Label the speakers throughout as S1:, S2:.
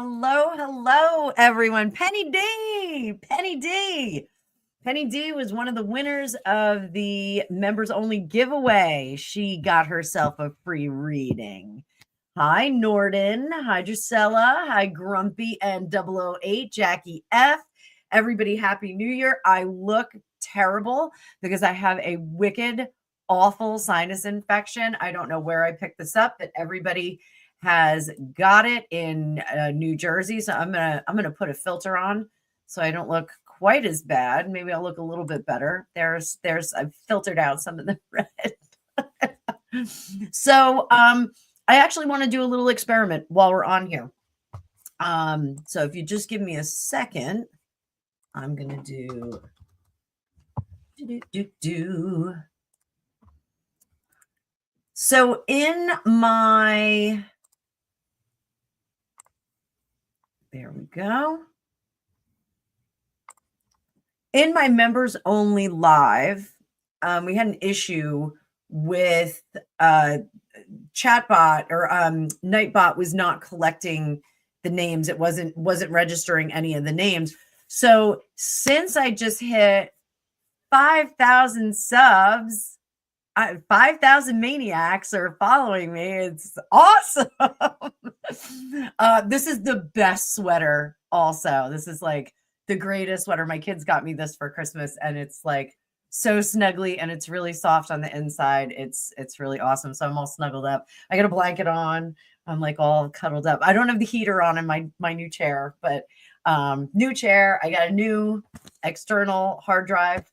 S1: Hello, hello, everyone. Penny D. Penny D. Penny D was one of the winners of the members only giveaway. She got herself a free reading. Hi, Norden. Hi, Gisela. Hi, Grumpy and 008, Jackie F. Everybody, Happy New Year. I look terrible because I have a wicked, awful sinus infection. I don't know where I picked this up, but everybody has got it in New Jersey. So I'm gonna put a filter on so I don't look quite as bad. Maybe I'll look a little bit better. I've filtered out some of the red. So I actually want to do a little experiment while we're on here. So if you just give me a second, I'm gonna do. So in my, there we go. In my members only live, we had an issue with chatbot or Nightbot was not collecting the names. It wasn't registering any of the names. So since I just hit 5,000 subs, 5,000 maniacs are following me. It's awesome. This is the best sweater also. This is like the greatest sweater. My kids got me this for Christmas, and it's like so snuggly, and it's really soft on the inside. It's really awesome. So I'm all snuggled up. I got a blanket on. I'm like all cuddled up. I don't have the heater on in my new chair, but new chair. I got a new external hard drive.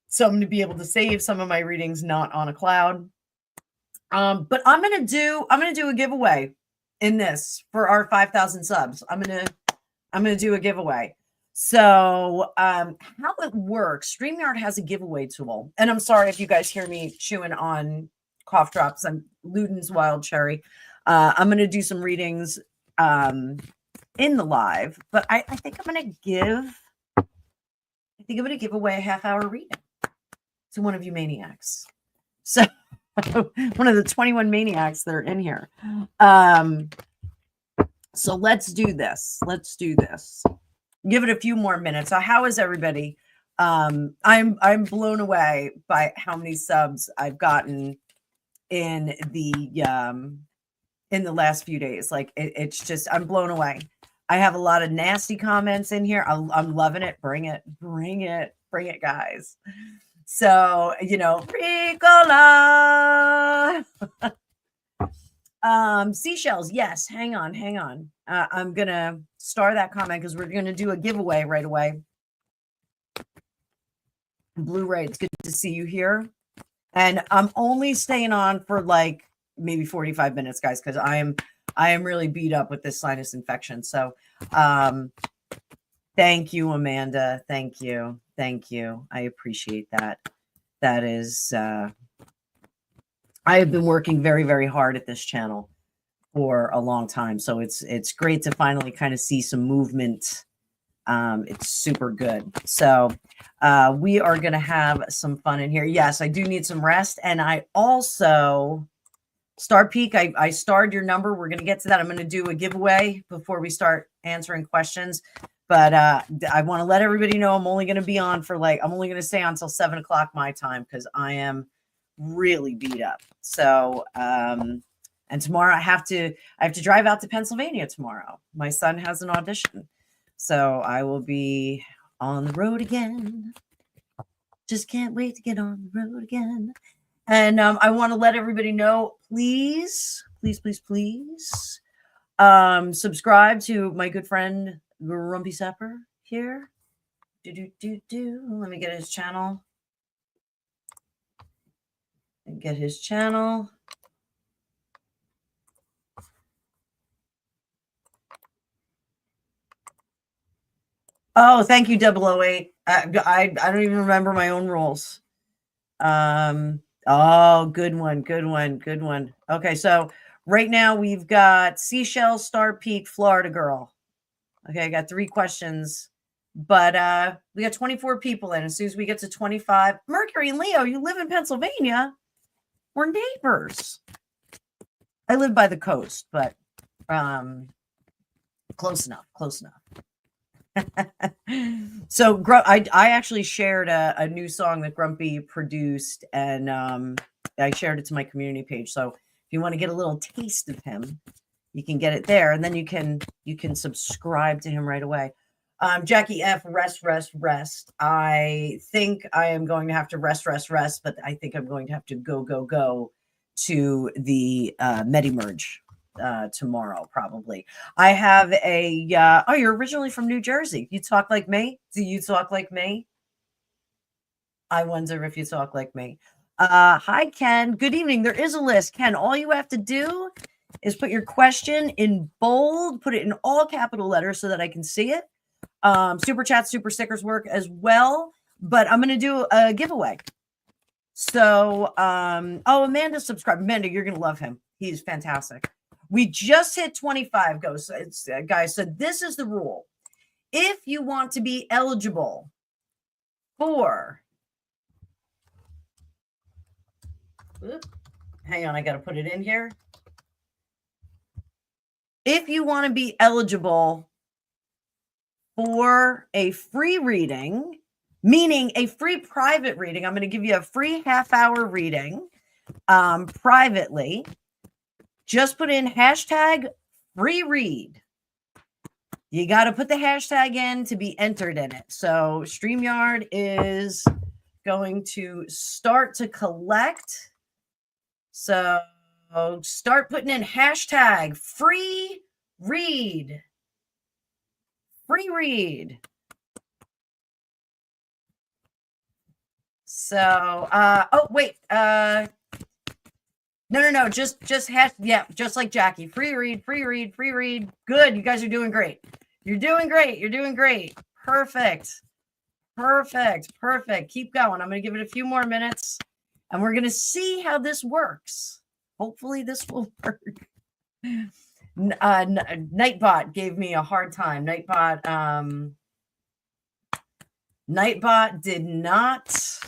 S1: So I'm going to be able to save some of my readings not on a cloud. But I'm going to do a giveaway in this for our 5,000 subs. I'm going to do a giveaway. So how it works, StreamYard has a giveaway tool. And I'm sorry if you guys hear me chewing on cough drops. I'm Luden's Wild Cherry. I'm going to do some readings in the live, but I think I'm going to give away a half-hour reading to one of you maniacs. So one of the 21 maniacs that are in here. So let's do this. Give it a few more minutes. So how is everybody? I'm blown away by how many subs I've gotten in the last few days. Like it's just, I'm blown away. I have a lot of nasty comments in here. I'm loving it. Bring it, guys. So, Ricola. Seashells. Yes. Hang on. I'm going to star that comment because we're going to do a giveaway right away. Blu-ray. It's good to see you here. And I'm only staying on for like maybe 45 minutes, guys, because I am really beat up with this sinus infection. So, thank you, Amanda. Thank you. I appreciate that. That is, I have been working very, very hard at this channel for a long time. So it's great to finally kind of see some movement. It's super good. So we are going to have some fun in here. Yes, I do need some rest. And I also, Star Peak, I starred your number. We're going to get to that. I'm going to do a giveaway before we start answering questions. But I want to let everybody know I'm only going to be on for I'm only going to stay on until 7 o'clock my time because I am really beat up. So, and tomorrow I have to drive out to Pennsylvania tomorrow. My son has an audition. So I will be on the road again. Just can't wait to get on the road again. And I want to let everybody know, please, subscribe to my good friend, Grumpy Sapper here. Let me get his channel. Oh, thank you, 008. I don't even remember my own rules. Oh, good one. Okay, so right now we've got Seashell, Star Peak, Florida Girl. Okay, I got 3 questions, but we got 24 people in. As soon as we get to 25, Mercury and Leo, you live in Pennsylvania. We're neighbors. I live by the coast, but Close enough. Close enough. So I actually shared a new song that Grumpy produced, and I shared it to my community page. So if you want to get a little taste of him, you can get it there, and then you can subscribe to him right away. Jackie F, rest. I think I am going to have to rest, but I think I'm going to have to go to the Medi-Merge tomorrow, probably. I have a oh, you're originally from New Jersey. You talk like me? Do you talk like me? I wonder if you talk like me. Hi, Ken. Good evening. There is a list. Ken, all you have to do is put your question in bold, put it in all capital letters so that I can see it. Super chats, super stickers work as well, but I'm going to do a giveaway. So, oh, Amanda subscribed. Amanda, you're going to love him. He's fantastic. We just hit 25 guys. So this is the rule. If you want to be eligible for, hang on, I got to put it in here. If you want to be eligible for a free reading, meaning a free private reading, I'm going to give you a free half-hour reading privately. Just put in hashtag free read. You got to put the hashtag in to be entered in it. So StreamYard is going to start to collect. So start putting in hashtag free read. Free read. So, oh, wait. No. Just yeah, just like Jackie. Free read. Good. You guys are doing great. You're doing great. Perfect. Keep going. I'm going to give it a few more minutes, and we're going to see how this works. Hopefully this will work. Nightbot gave me a hard time. Nightbot did not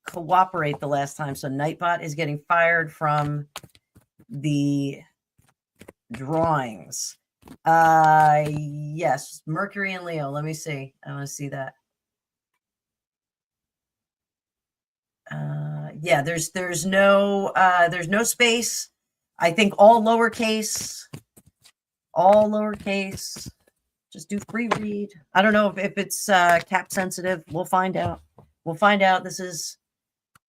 S1: cooperate the last time, so Nightbot is getting fired from the drawings. Yes, Mercury and Leo. Let me see. I want to see that. Yeah, there's no space. I think all lowercase. Just do free read. I don't know if it's cap sensitive. We'll find out.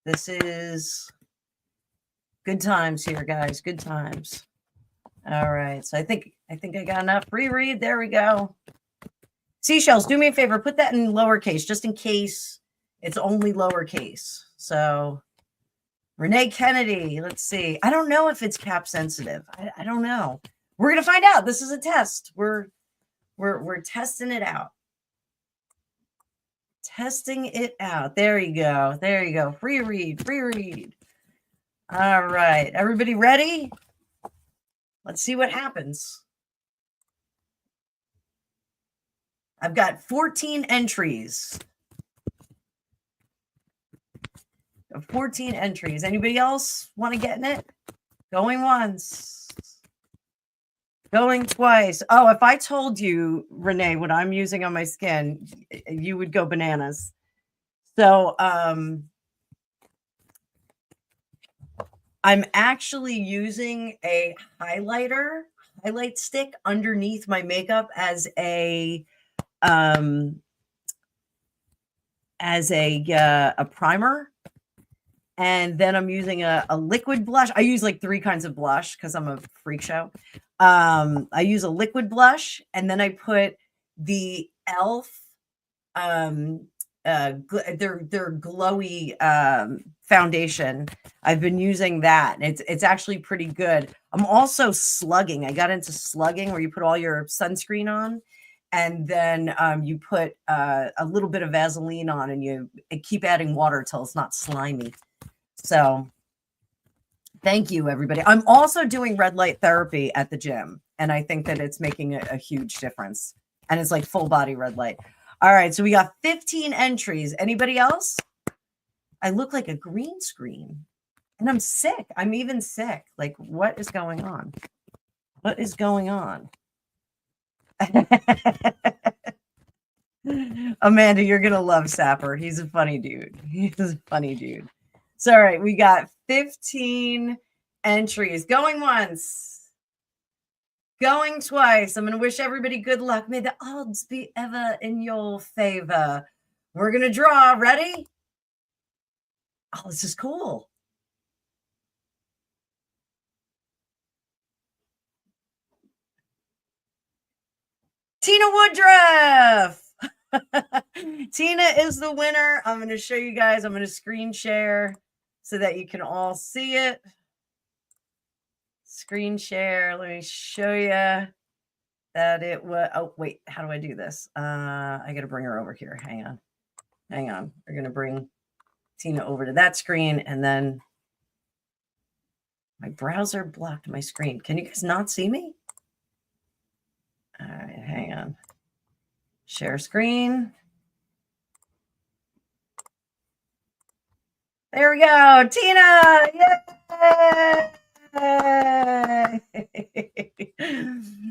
S1: This is good times here, guys. Good times. All right. So I think I got enough free read. There we go. Seashells, do me a favor. Put that in lowercase just in case it's only lowercase. So Renee Kennedy, let's see. I don't know if it's cap sensitive. I don't know. We're going to find out. This is a test. We're testing it out. There you go. Free read. All right. Everybody ready? Let's see what happens. I've got 14 entries. 14 entries. Anybody else want to get in it? Going once. Going twice. Oh, if I told you, Renee, what I'm using on my skin, you would go bananas. So I'm actually using a highlight stick underneath my makeup as a primer. And then I'm using a liquid blush. I use like 3 kinds of blush because I'm a freak show. I use a liquid blush, and then I put the e.l.f. Their glowy foundation. I've been using that. It's actually pretty good. I'm also slugging. I got into slugging where you put all your sunscreen on, and then you put a little bit of Vaseline on, and you keep adding water till it's not slimy. So thank you, everybody. I'm also doing red light therapy at the gym, and I think that it's making a huge difference. And it's like full body red light. All right, so we got 15 entries. Anybody else? I look like a green screen, and I'm sick. I'm even sick. Like, what is going on? Amanda, you're going to love Sapper. He's a funny dude. He's a funny dude. So, all right, we got 15 entries. Going once. Going twice. I'm going to wish everybody good luck. May the odds be ever in your favor. We're going to draw. Ready? Oh, this is cool. Tina Woodruff. Tina is the winner. I'm going to show you guys. I'm going to screen share so that you can all see it. Screen share. Let me show you that it was. Oh, wait. How do I do this? I got to bring her over here. Hang on. We're going to bring Tina over to that screen, and then my browser blocked my screen. Can you guys not see me? All right. Hang on. Share screen. There we go. Tina. Yay!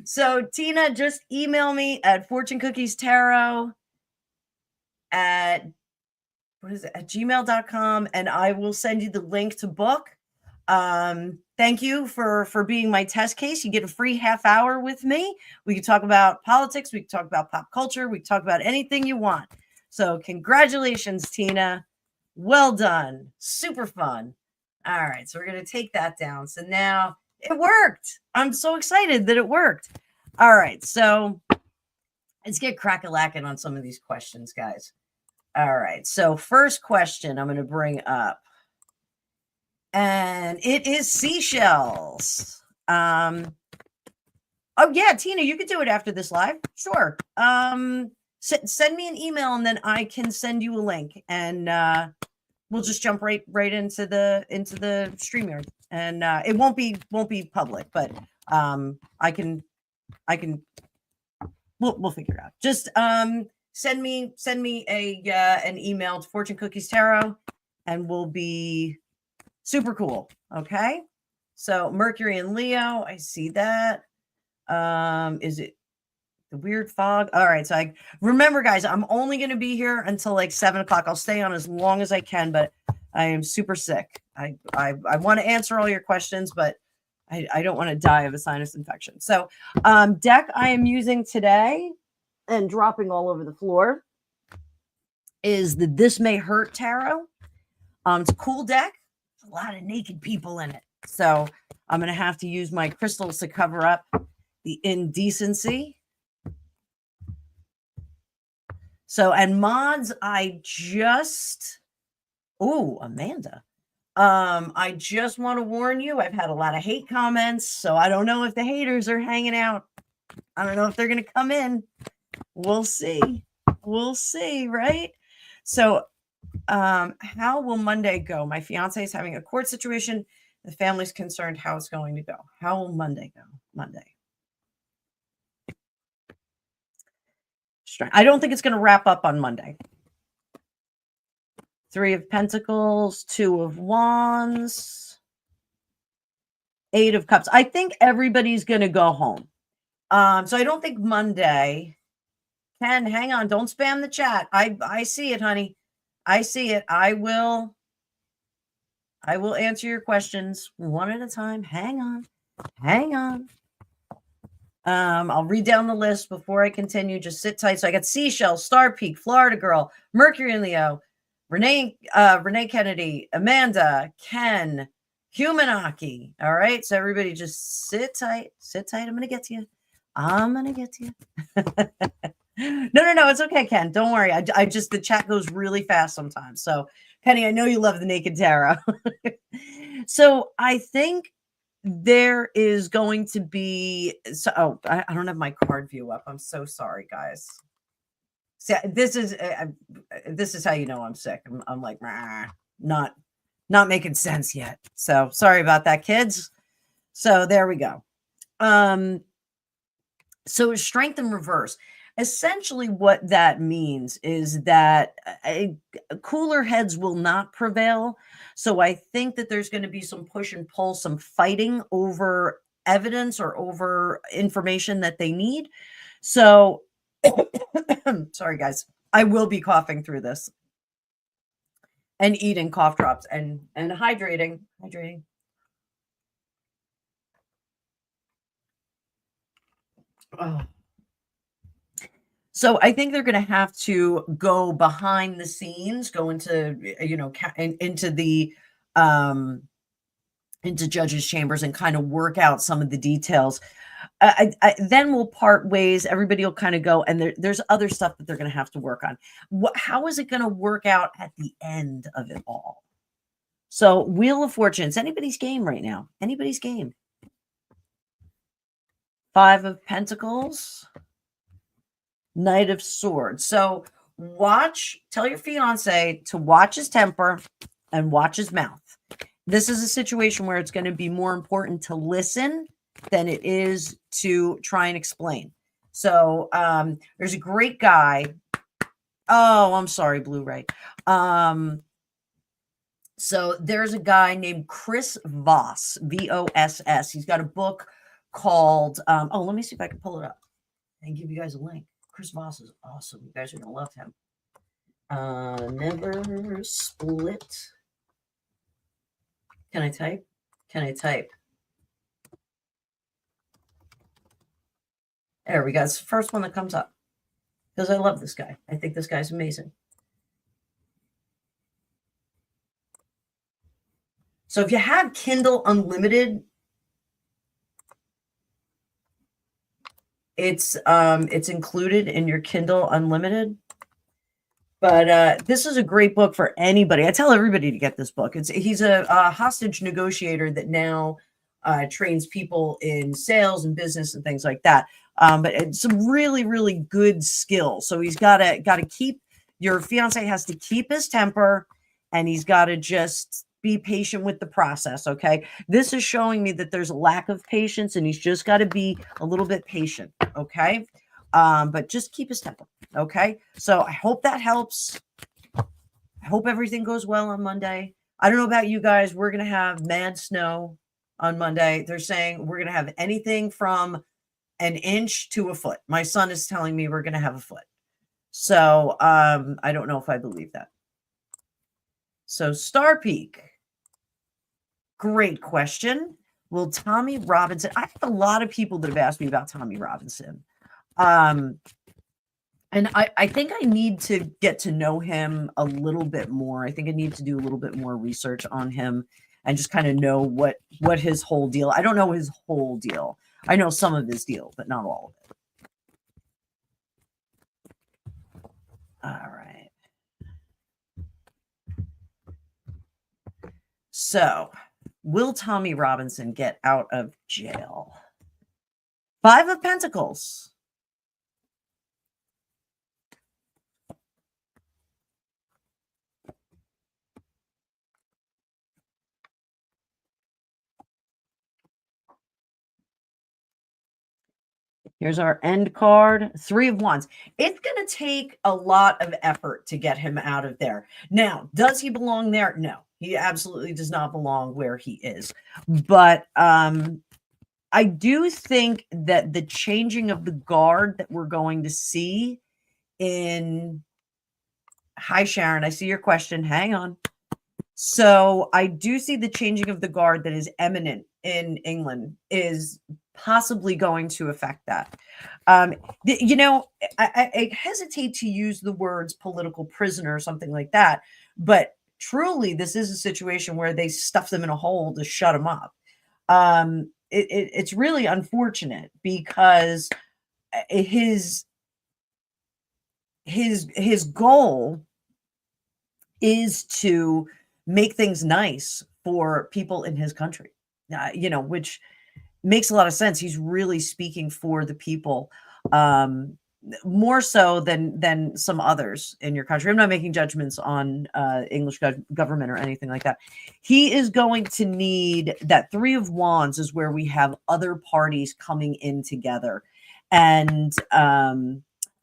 S1: So Tina, just email me at fortunecookiestarot at gmail.com, and I will send you the link to book. Thank you for being my test case. You get a free half hour with me. We can talk about politics. We can talk about pop culture. We can talk about anything you want. So congratulations, Tina. Well done. Super fun. All right. So we're going to take that down. So now it worked. I'm so excited that it worked. All right. So let's get crack-a-lacking on some of these questions, guys. All right. So first question I'm going to bring up. And it is seashells. Oh, yeah, Tina, you could do it after this live. Sure. Send me an email, and then I can send you a link, and we'll just jump right into the StreamYard, and it won't be public, but I can we'll figure it out. Just send me an email to Fortune Cookies Tarot, and we'll be super cool. Okay. So Mercury and Leo, I see that. Is it the weird fog? All right. So I remember, guys, I'm only going to be here until like 7 o'clock. I'll stay on as long as I can, but I am super sick. I want to answer all your questions, but I don't want to die of a sinus infection. So deck I am using today and dropping all over the floor is the This May Hurt Tarot. It's a cool deck. A lot of naked people in it. So I'm going to have to use my crystals to cover up the indecency. So, and mods, Amanda. I just want to warn you, I've had a lot of hate comments, so I don't know if the haters are hanging out. I don't know if they're going to come in. We'll see. We'll see, right? So, how will Monday go? My fiance is having a court situation. The family's concerned how it's going to go. How will Monday go? Monday. I don't think it's going to wrap up on Monday. 3 of Pentacles, 2 of Wands, 8 of Cups. I think everybody's going to go home. So I don't think Monday. Ken, hang on. Don't spam the chat. I see it, honey. I see it. I will answer your questions one at a time. Hang on. I'll read down the list before I continue. Just sit tight. So I got Seashell, Star Peak, Florida Girl, Mercury and Leo, Renee Kennedy, Amanda, Ken, Humanaki. All right. So everybody just sit tight. I'm going to get to you. No. It's okay, Ken. Don't worry. I just, the chat goes really fast sometimes. So Penny, I know you love the Naked Tarot. So I think there is going to be, I don't have my card view up. I'm so sorry, guys. See, this is how you know I'm sick. I'm like, not making sense yet. So sorry about that, kids. So there we go. So strength in reverse. Essentially what that means is that cooler heads will not prevail. So I think that there's going to be some push and pull, some fighting over evidence or over information that they need. So, sorry guys, I will be coughing through this and eating cough drops and hydrating. Oh. So I think they're going to have to go behind the scenes, go into, into the, into judges' chambers and kind of work out some of the details. Then we'll part ways. Everybody will kind of go, and there's other stuff that they're going to have to work on. How is it going to work out at the end of it all? So Wheel of Fortune, it's anybody's game right now. Anybody's game. 5 of Pentacles. Knight of Swords. So tell your fiance to watch his temper and watch his mouth. This is a situation where it's going to be more important to listen than it is to try and explain. So there's a great guy. Oh, I'm sorry, Blu-ray. So there's a guy named Chris Voss, Voss. He's got a book called, let me see if I can pull it up and give you guys a link. Chris Voss is awesome. You guys are going to love him. Never Split. Can I type? There we go. It's the first one that comes up because I love this guy. I think this guy's amazing. So if you have Kindle Unlimited, it's included in your Kindle Unlimited. But this is a great book for anybody. I tell everybody to get this book. He's a hostage negotiator that now trains people in sales and business and things like that. But it's some really, really good skills. So he's got to keep, your fiance has to keep his temper, and he's got to just be patient with the process. Okay. This is showing me that there's a lack of patience, and he's just got to be a little bit patient. Okay. But just keep his temper. Okay. So I hope that helps. I hope everything goes well on Monday. I don't know about you guys. We're going to have mad snow on Monday. They're saying we're going to have anything from an inch to a foot. My son is telling me we're going to have a foot. So, I don't know if I believe that. So Star Peak. Great question. Will Tommy Robinson, I have a lot of people that have asked me about Tommy Robinson. And I think I need to get to know him a little bit more. I think I need to do a little bit more research on him and just kind of know what his whole deal. I don't know his whole deal. I know some of his deal, but not all of it. All right. So, will Tommy Robinson get out of jail? 5 of Pentacles. Here's our end card. 3 of Wands. It's going to take a lot of effort to get him out of there. Now, does he belong there? No, he absolutely does not belong where he is. But I do think that the changing of the guard that we're going to see in... Hi, Sharon. I see your question. Hang on. So I do see the changing of the guard that is imminent in England is possibly going to affect that. I hesitate to use the words political prisoner or something like that, but truly this is a situation where they stuff them in a hole to shut them up. It's really unfortunate because his goal is to make things nice for people in his country, which makes a lot of sense. He's really speaking for the people, more so than some others in your country. I'm not making judgments on English government or anything like that. He is going to need that 3 of Wands is where we have other parties coming in together. And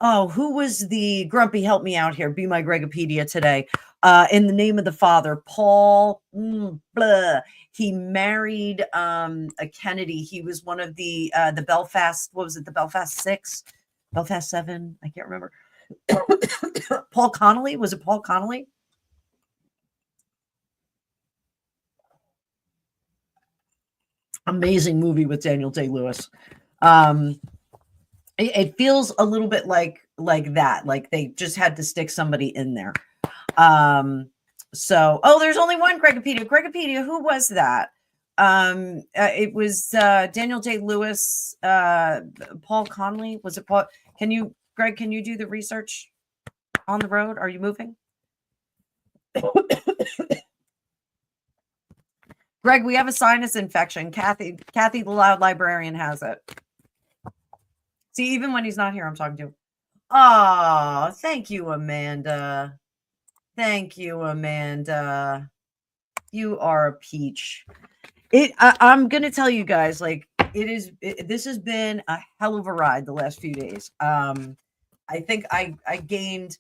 S1: who was the grumpy? Help me out here. Be my Gregopedia today. In the name of the Father, Paul. He married a Kennedy. He was one of the Belfast. What was it? The Belfast Six. Belfast 7. I can't remember. Paul Connolly. Was it Paul Connolly? Amazing movie with Daniel Day-Lewis. It feels a little bit like that. Like they just had to stick somebody in there. So, there's only one Gregopedia. Gregopedia, who was that? It was Daniel Day-Lewis, Paul Connolly. Was it Paul? Greg, can you do the research on the road? Are you moving? Greg, we have a sinus infection. Kathy, the loud librarian, has it. See, even when he's not here, I'm talking to him. Oh, thank you, Amanda. Thank you, Amanda. You are a peach. I'm going to tell you guys, like, this has been a hell of a ride the last few days. I think I gained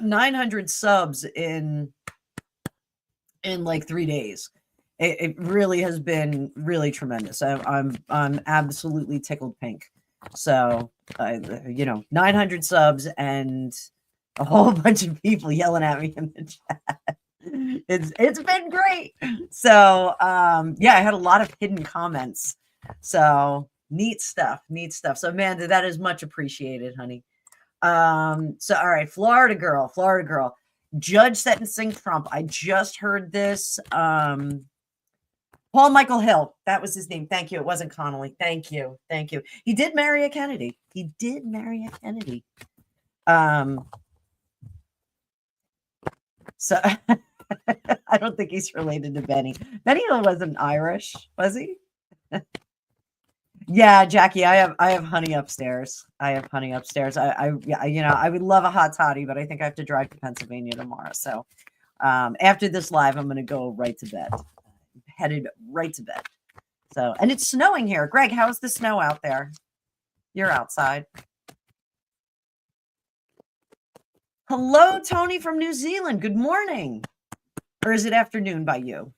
S1: 900 subs in like 3 days. It really has been really tremendous. I'm absolutely tickled pink. So, 900 subs and a whole bunch of people yelling at me in the chat. It's been great. So, yeah, I had a lot of hidden comments. So neat stuff. So, Amanda, that is much appreciated, honey. So, all right, Florida girl. Judge sentencing Trump. I just heard this. Paul Michael Hill. That was his name. Thank you. It wasn't Connolly. Thank you. He did marry a Kennedy. So I don't think he's related to Benny. Benny wasn't Irish, was he? Yeah, Jackie, I have honey upstairs. I would love a hot toddy, but I think I have to drive to Pennsylvania tomorrow. So after this live, I'm going to go right to bed. Headed right to bed. So, and it's snowing here. Greg, how's the snow out there? You're outside. Hello, Tony from New Zealand. Good morning. Or is it afternoon by you?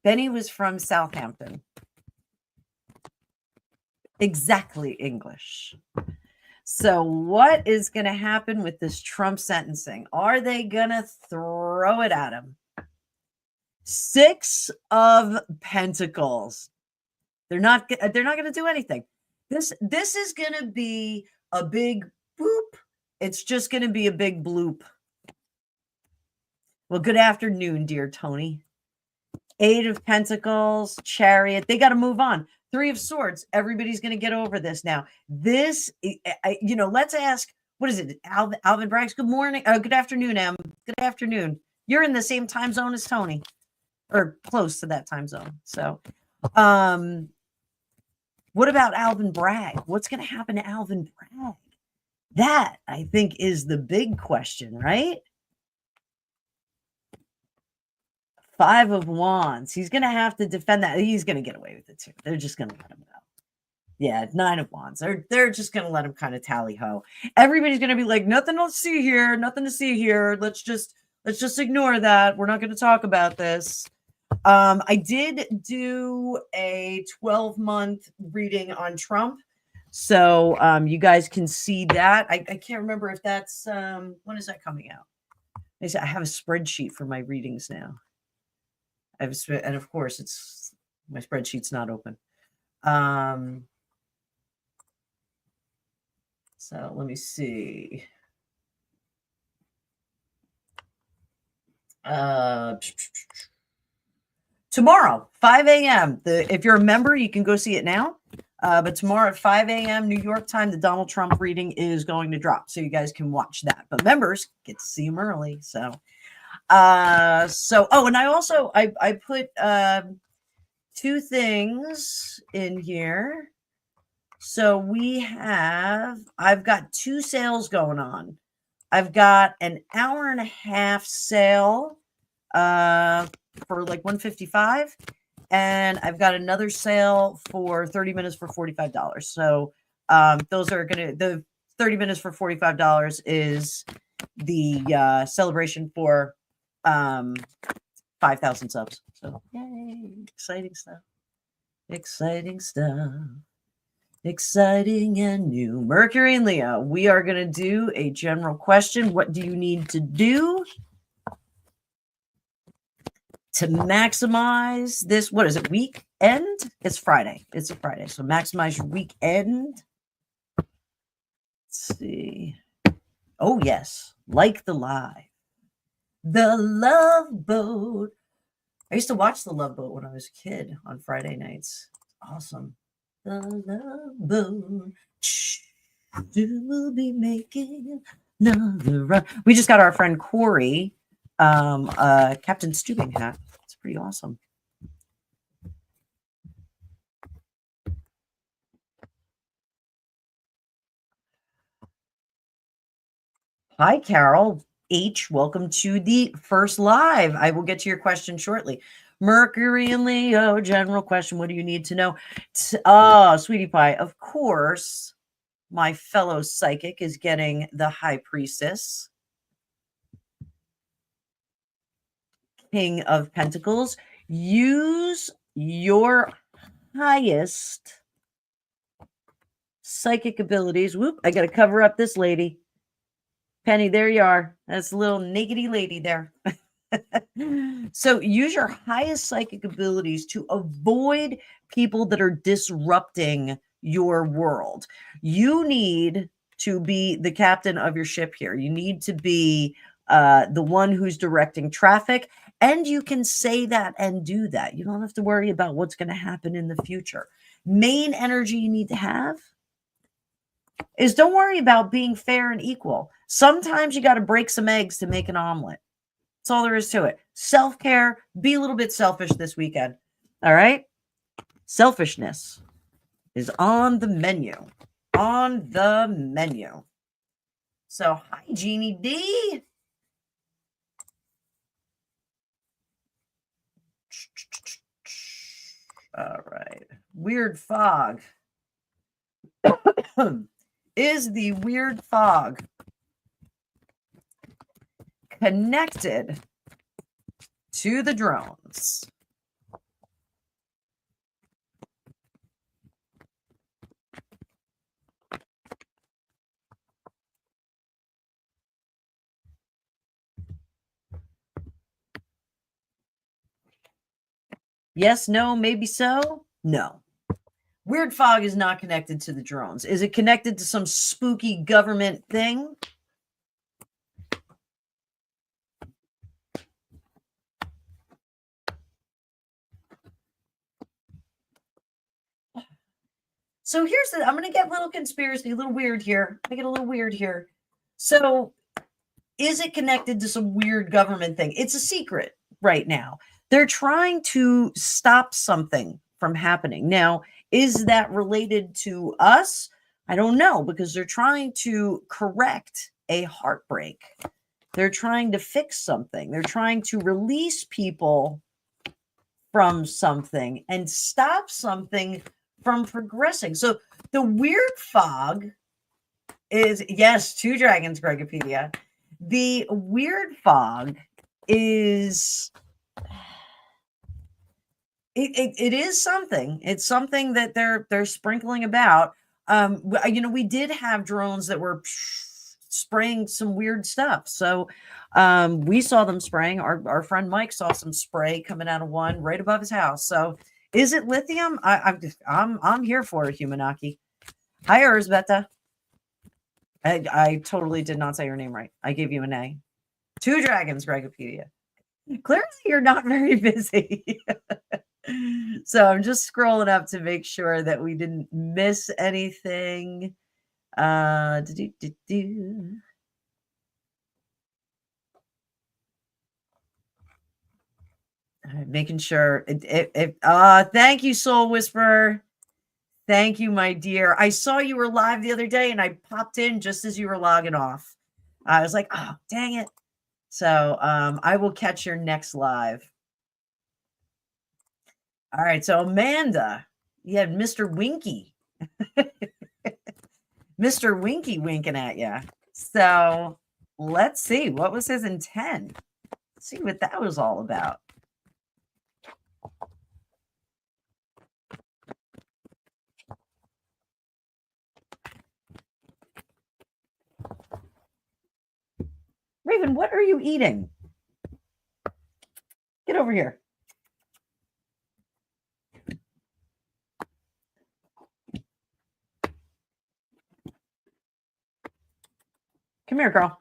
S1: Benny was from Southampton. Exactly English. So what is going to happen with this Trump sentencing? Are they going to throw it at him? 6 of Pentacles. They're not going to do anything. This is going to be a big boop. It's just going to be a big bloop. Well, good afternoon, dear Tony. 8 of Pentacles, Chariot. They got to move on. 3 of Swords. Everybody's going to get over this now. This, let's ask, what is it? Alvin Braggs. Good morning. Good afternoon, Em. Good afternoon. You're in the same time zone as Tony, or close to that time zone. So, what about Alvin Bragg? What's going to happen to Alvin Bragg? That, I think, is the big question, right? 5 of Wands. He's going to have to defend that. He's going to get away with it too. They're just going to let him go. Yeah, 9 of Wands. They're just going to let him kind of tally ho. Everybody's going to be like, nothing to see here. Let's just ignore that. We're not going to talk about this. I did do a 12-month reading on Trump. So you guys can see that. I can't remember if that's, when is that coming out? I have a spreadsheet for my readings now. And of course, my spreadsheet's not open. So let me see. Tomorrow, 5 a.m. If you're a member, you can go see it now. But tomorrow at 5 a.m. New York time, the Donald Trump reading is going to drop. So you guys can watch that. But members get to see them early. So, and I also, I put 2 things in here. So I've got 2 sales going on. I've got an hour and a half sale for like $155, and I've got another sale for 30 minutes for $45. So those are the 30 minutes for $45 is the celebration for 5,000 subs. So yay, exciting stuff. Exciting stuff. Exciting and new. Mercury and Leo, we are going to do a general question. What do you need to do to maximize this? What is it? Weekend? It's Friday. It's a Friday. So maximize your weekend. Let's see. Oh, yes. Like the Live. The Love Boat. I used to watch The Love Boat when I was a kid on Friday nights. Awesome. The Love Boat. We'll be making another run. We just got our friend Corey Captain Stubing hat. It's pretty awesome. Hi, Carol H. Welcome to the first live. I will get to your question shortly. Mercury and Leo, general question. What do you need to know? Sweetie pie, of course, my fellow psychic is getting the High Priestess, King of Pentacles. Use your highest psychic abilities. Whoop, I got to cover up this lady. Penny, there you are. That's a little nakedy lady there. So use your highest psychic abilities to avoid people that are disrupting your world. You need to be the captain of your ship here. You need to be the one who's directing traffic. And you can say that and do that. You don't have to worry about what's going to happen in the future. Main energy you need to have is don't worry about being fair and equal. Sometimes you got to break some eggs to make an omelet. That's all there is to it. Self-care, be a little bit selfish this weekend. All right? Selfishness is on the menu. On the menu. So, hi, Jeannie D. All right. Weird fog. Is the weird fog connected to the drones? Yes, no, maybe so? No. Weird fog is not connected to the drones. Is it connected to some spooky government thing? So here's the, I'm going to get a little conspiracy, a little weird here. I get a little weird here. So is it connected to some weird government thing? It's a secret right now. They're trying to stop something from happening. Now, is that related to us? I don't know, because they're trying to correct a heartbreak. They're trying to fix something. They're trying to release people from something and stop something from progressing. So the weird fog is, yes, 2 dragons, Gregopedia. The weird fog is it is something. It's something that they're sprinkling about. We did have drones that were spraying some weird stuff. So we saw them spraying. Our friend Mike saw some spray coming out of one right above his house. So is it lithium? I'm here for it, Humanaki. Hi, Erzbeta. I totally did not say your name right. I gave you an A. 2 dragons, Gregopedia. Clearly, you're not very busy. So I'm just scrolling up to make sure that we didn't miss anything. Making sure. Thank you, Soul Whisperer. Thank you, my dear. I saw you were live the other day, and I popped in just as you were logging off. I was like, oh, dang it. So I will catch your next live. All right. So Amanda, you had Mr. Winky. Mr. Winky winking at you. So let's see. What was his intent? Let's see what that was all about. Raven, what are you eating? Get over here. Come here, girl.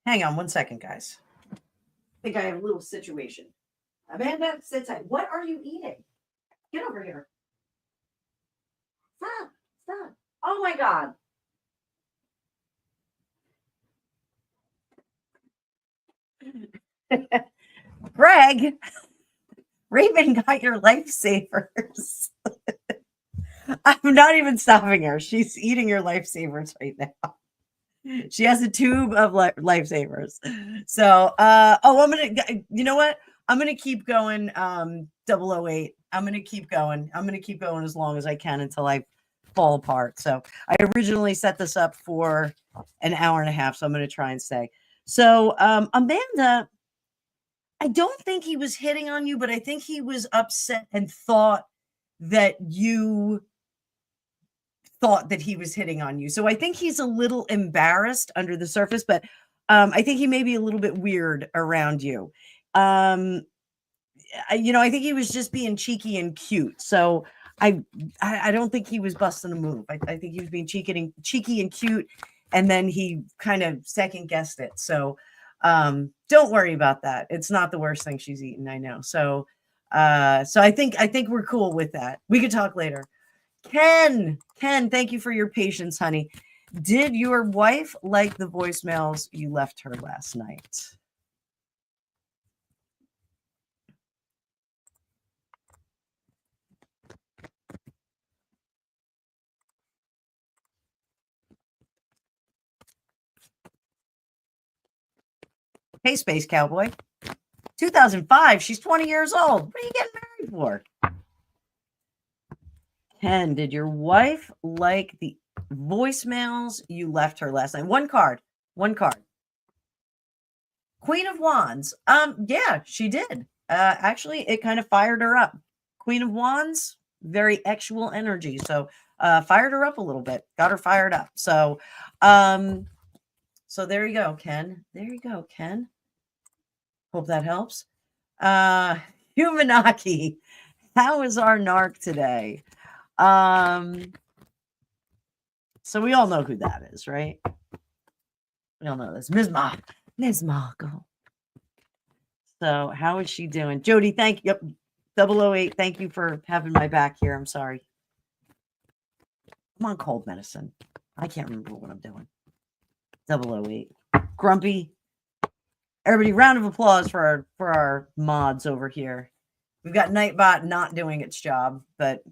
S1: Hang on one second, guys. I think I have a little situation. Amanda, sit tight. What are you eating? Get over here. Stop. Stop. Oh my God. Greg, Raven got your lifesavers. I'm not even stopping her. She's eating your lifesavers right now. She has a tube of lifesavers. So, I'm gonna. You know what? I'm gonna keep going. 008. I'm gonna keep going. I'm gonna keep going as long as I can until I fall apart. So, I originally set this up for an hour and a half. So I'm gonna try and stay. So, Amanda, I don't think he was hitting on you, but I think he was upset and thought that you thought that he was hitting on you. So I think he's a little embarrassed under the surface, but I think he may be a little bit weird around you. I think he was just being cheeky and cute. So I don't think he was busting a move. I think he was being cheeky and cute, and then he kind of second guessed it. So don't worry about that. It's not the worst thing she's eaten. I know. So I think we're cool with that. We could talk later. Ken, thank you for your patience, honey. Did your wife like the voicemails you left her last night? Hey, Space Cowboy. 2005. She's 20 years old. What are you getting married for? Ken, did your wife like the voicemails you left her last night? One card. Queen of Wands. Yeah, she did. Actually, it kind of fired her up. Queen of Wands, very actual energy. So fired her up a little bit. Got her fired up. So there you go, Ken. There you go, Ken. Hope that helps. Humanaki, how is our narc today? So we all know who that is, right? We all know this. Ms. Margot. So how is she doing? Jody, thank you. Yep. 008, thank you for having my back here. I'm sorry. I'm on cold medicine. I can't remember what I'm doing. 008. Grumpy. Everybody, round of applause for our mods over here. We've got Nightbot not doing its job, but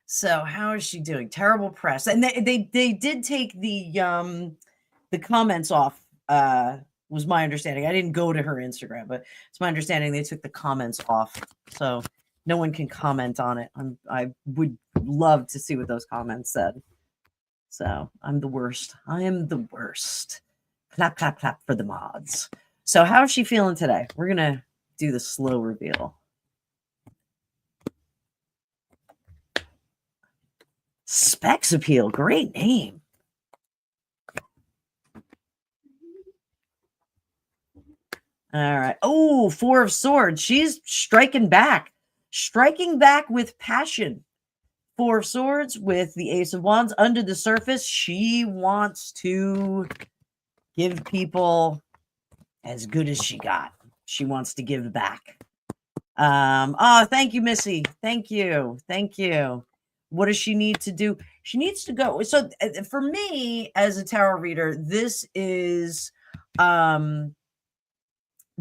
S1: so how is she doing? Terrible press. And they did take the comments off, was my understanding. I didn't go to her Instagram, but it's my understanding they took the comments off. So no one can comment on it. I would love to see what those comments said. So I'm the worst. I am the worst. Clap, clap, clap for the mods. So how is she feeling today? We're going to do the slow reveal. Specs Appeal. Great name. All right. Oh, Four of Swords. She's striking back with passion. Four of Swords with the Ace of Wands. Under the surface, she wants to give people as good as she got. She wants to give back. Thank you, Missy. Thank you. What does she need to do? She needs to go. So for me, as a tarot reader, this is the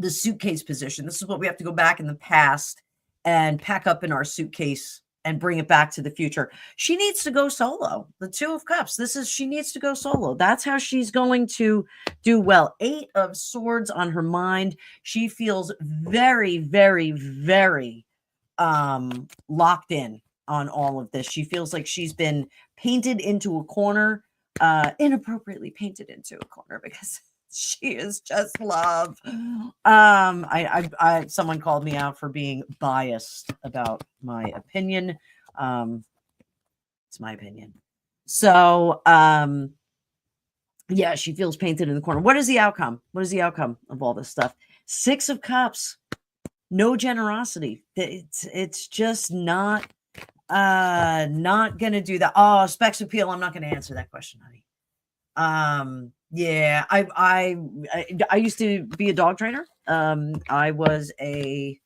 S1: suitcase position. This is what we have to go back in the past and pack up in our suitcase and bring it back to the future. She needs to go solo. The Two of Cups. She needs to go solo. That's how she's going to do well. 8 of Swords on her mind. She feels very, very, very locked in on all of this. She feels like she's been painted into a corner, inappropriately painted into a corner, because She is just love. Someone called me out for being biased about my opinion. It's my opinion. So, yeah, she feels painted in the corner. What is the outcome? What is the outcome of all this stuff? 6 of Cups. No generosity. It's just not gonna do that. Oh, Specs Appeal. I'm not gonna answer that question, honey. Yeah, I used to be a dog trainer. I was a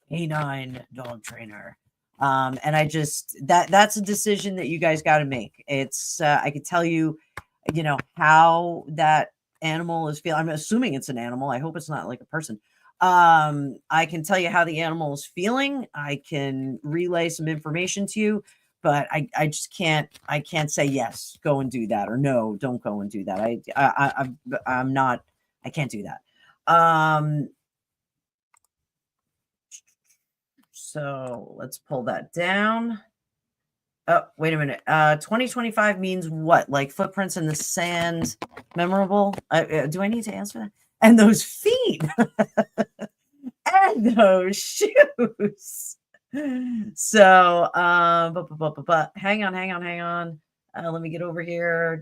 S1: canine dog trainer. And I just that's a decision that you guys got to make. It's I could tell you, how that animal is feeling. I'm assuming it's an animal. I hope it's not like a person. I can tell you how the animal is feeling. I can relay some information to you, but I just can't. I can't say yes, go and do that, or no, don't go and do that. I'm not. I can't do that. So let's pull that down. Oh, wait a minute. 2025 means what? Like footprints in the sand, memorable? Do I need to answer that? And those feet and those shoes. So, hang on. Let me get over here.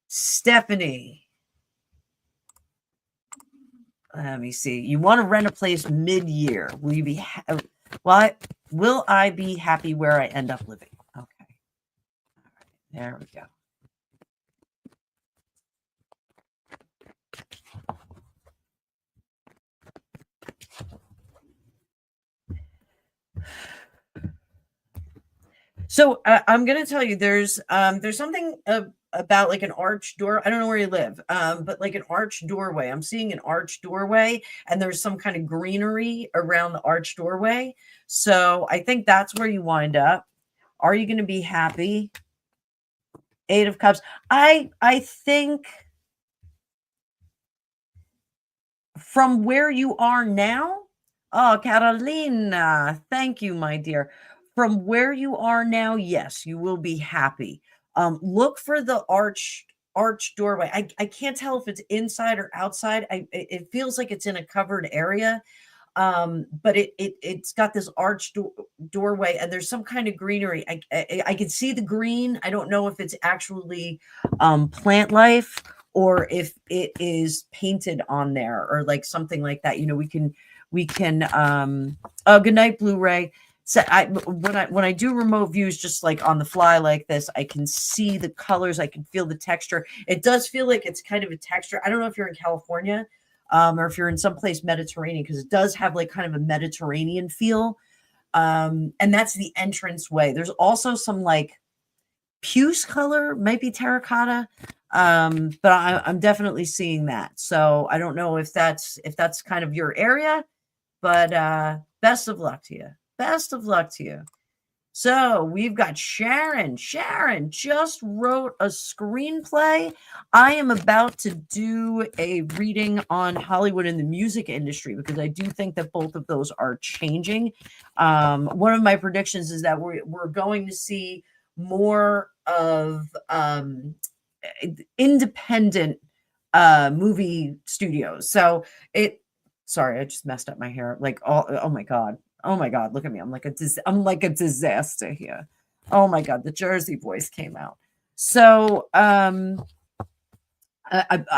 S1: Stephanie. Let me see. You want to rent a place mid-year. Will you be will I be happy where I end up living? Okay. All right. There we go. So I'm going to tell you, there's something about like an arch door. I don't know where you live, but like an arch doorway. I'm seeing an arch doorway, and there's some kind of greenery around the arch doorway. So I think that's where you wind up. Are you going to be happy? 8 of Cups. I think from where you are now. Oh, Carolina, thank you, my dear. From where you are now, yes, you will be happy. Look for the arch doorway. I can't tell if it's inside or outside. It feels like it's in a covered area. But it's got this arch doorway, and there's some kind of greenery. I can see the green. I don't know if it's actually plant life or if it is painted on there or like something like that. We can oh, good night, Blu-ray. So when I do remote views, just like on the fly like this, I can see the colors. I can feel the texture. It does feel like it's kind of a texture. I don't know if you're in California, or if you're in someplace Mediterranean, because it does have like kind of a Mediterranean feel. And that's the entrance way. There's also some like puce color, might be terracotta. But I'm definitely seeing that. So I don't know if that's kind of your area, but best of luck to you. Best of luck to you. So we've got Sharon. Sharon just wrote a screenplay. I am about to do a reading on Hollywood and the music industry because I do think that both of those are changing. One of my predictions is that we're going to see more of independent movie studios. So sorry, I just messed up my hair. Like, oh my God. Oh my God, look at me. I'm like a disaster here. Oh my God, the Jersey voice came out. So I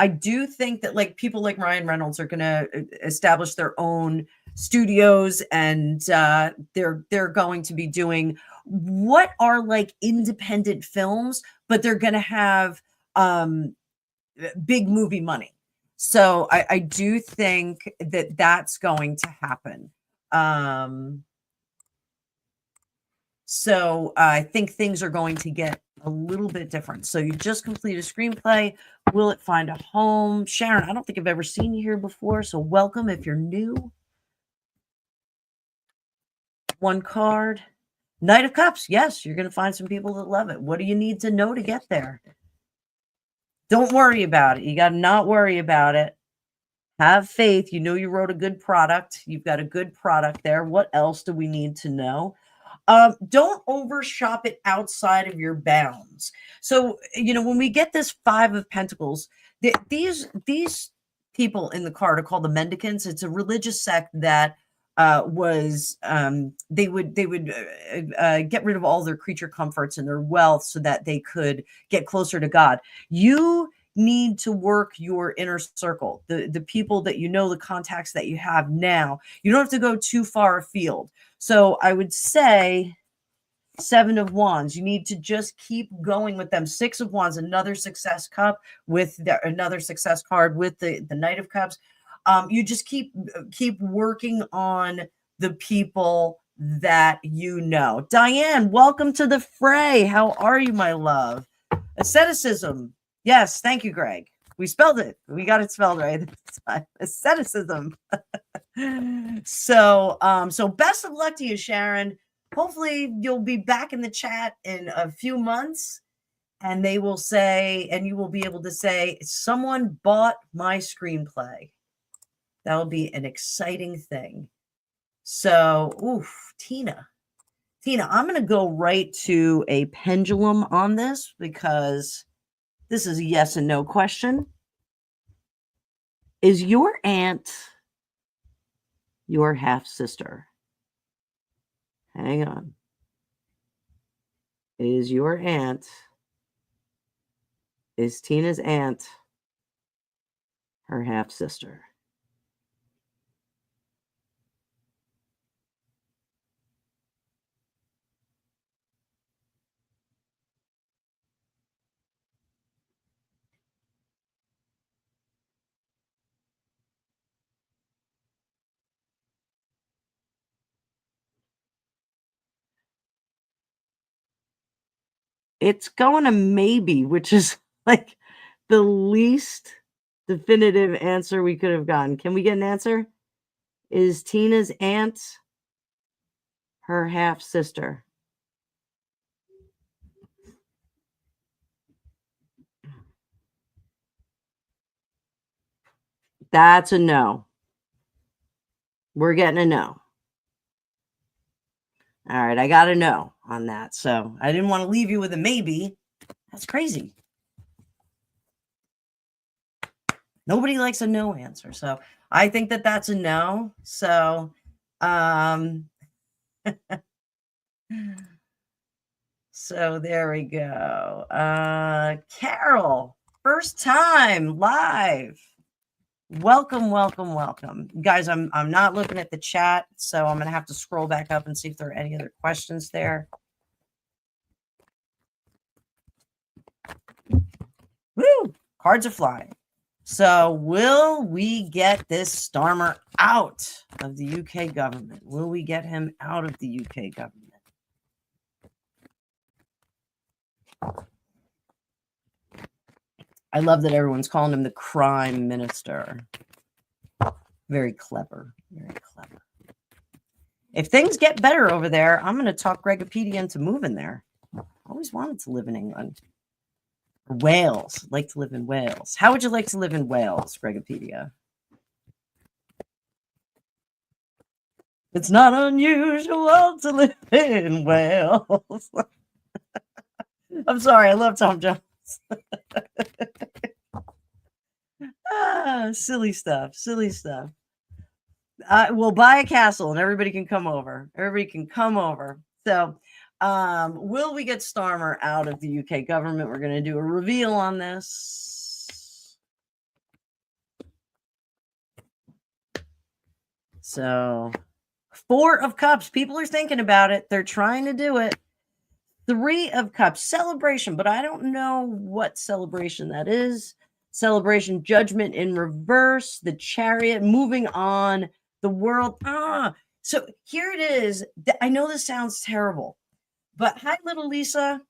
S1: do think that like people like Ryan Reynolds are going to establish their own studios, and they're going to be doing what are like independent films, but they're going to have big movie money. So I do think that that's going to happen. So I think things are going to get a little bit different. So you just completed a screenplay. Will it find a home? Sharon, I don't think I've ever seen you here before. So welcome if you're new. 1 card. Knight of Cups. Yes, you're going to find some people that love it. What do you need to know to get there? Don't worry about it. You got to not worry about it. Have faith. You know you wrote a good product. You've got a good product there. What else do we need to know? Don't overshop it outside of your bounds. So, when we get this Five of Pentacles, these people in the card are called the mendicants. It's a religious sect that was they would get rid of all their creature comforts and their wealth so that they could get closer to God. You need to work your inner circle, the people that the contacts that you have now. You don't have to go too far afield. So I would say Seven of Wands, you need to just keep going with them. Six of Wands, another success cup with another success card with the Knight of Cups. You just keep working on the people that you know. Diane, welcome to the fray. How are you, my love? Asceticism. Yes, thank you, Greg. We spelled it. We got it spelled right this time. Asceticism. So best of luck to you, Sharon. Hopefully you'll be back in the chat in a few months and they will say, and you will be able to say, someone bought my screenplay. That will be an exciting thing. So, Tina, I'm going to go right to a pendulum on this because this is a yes and no question. Is your aunt your half-sister? Hang on. Is Tina's aunt her half-sister? It's going to maybe, which is like the least definitive answer we could have gotten. Can we get an answer? Is Tina's aunt her half-sister? That's a no. We're getting a no. All right, I got a no on that. So I didn't want to leave you with a maybe. That's crazy. Nobody likes a no answer. So I think that that's a no. So, so there we go. Carol, first time live. Welcome. Guys, I'm not looking at the chat, so I'm going to have to scroll back up and see if there are any other questions there. Woo! Cards are flying. So will we get this Starmer out of the UK government? Will we get him out of the UK government? I love that everyone's calling him the crime minister. Very clever. Very clever. If things get better over there, I'm going to talk Gregopedia into moving there. I always wanted to live in England. Wales. I'd like to live in Wales. How would you like to live in Wales, Gregopedia? It's not unusual to live in Wales. I'm sorry. I love Tom Jones. Silly stuff. We'll buy a castle and everybody can come over. So will we get Starmer out of the UK government? We're going to do a reveal on this. So 4 of Cups. People are thinking about it. They're trying to do it. 3 of Cups. Celebration, but I don't know what celebration that is. Celebration, Judgment in reverse, the Chariot, moving on, the World. So here it is. I know this sounds terrible, but hi, little Lisa.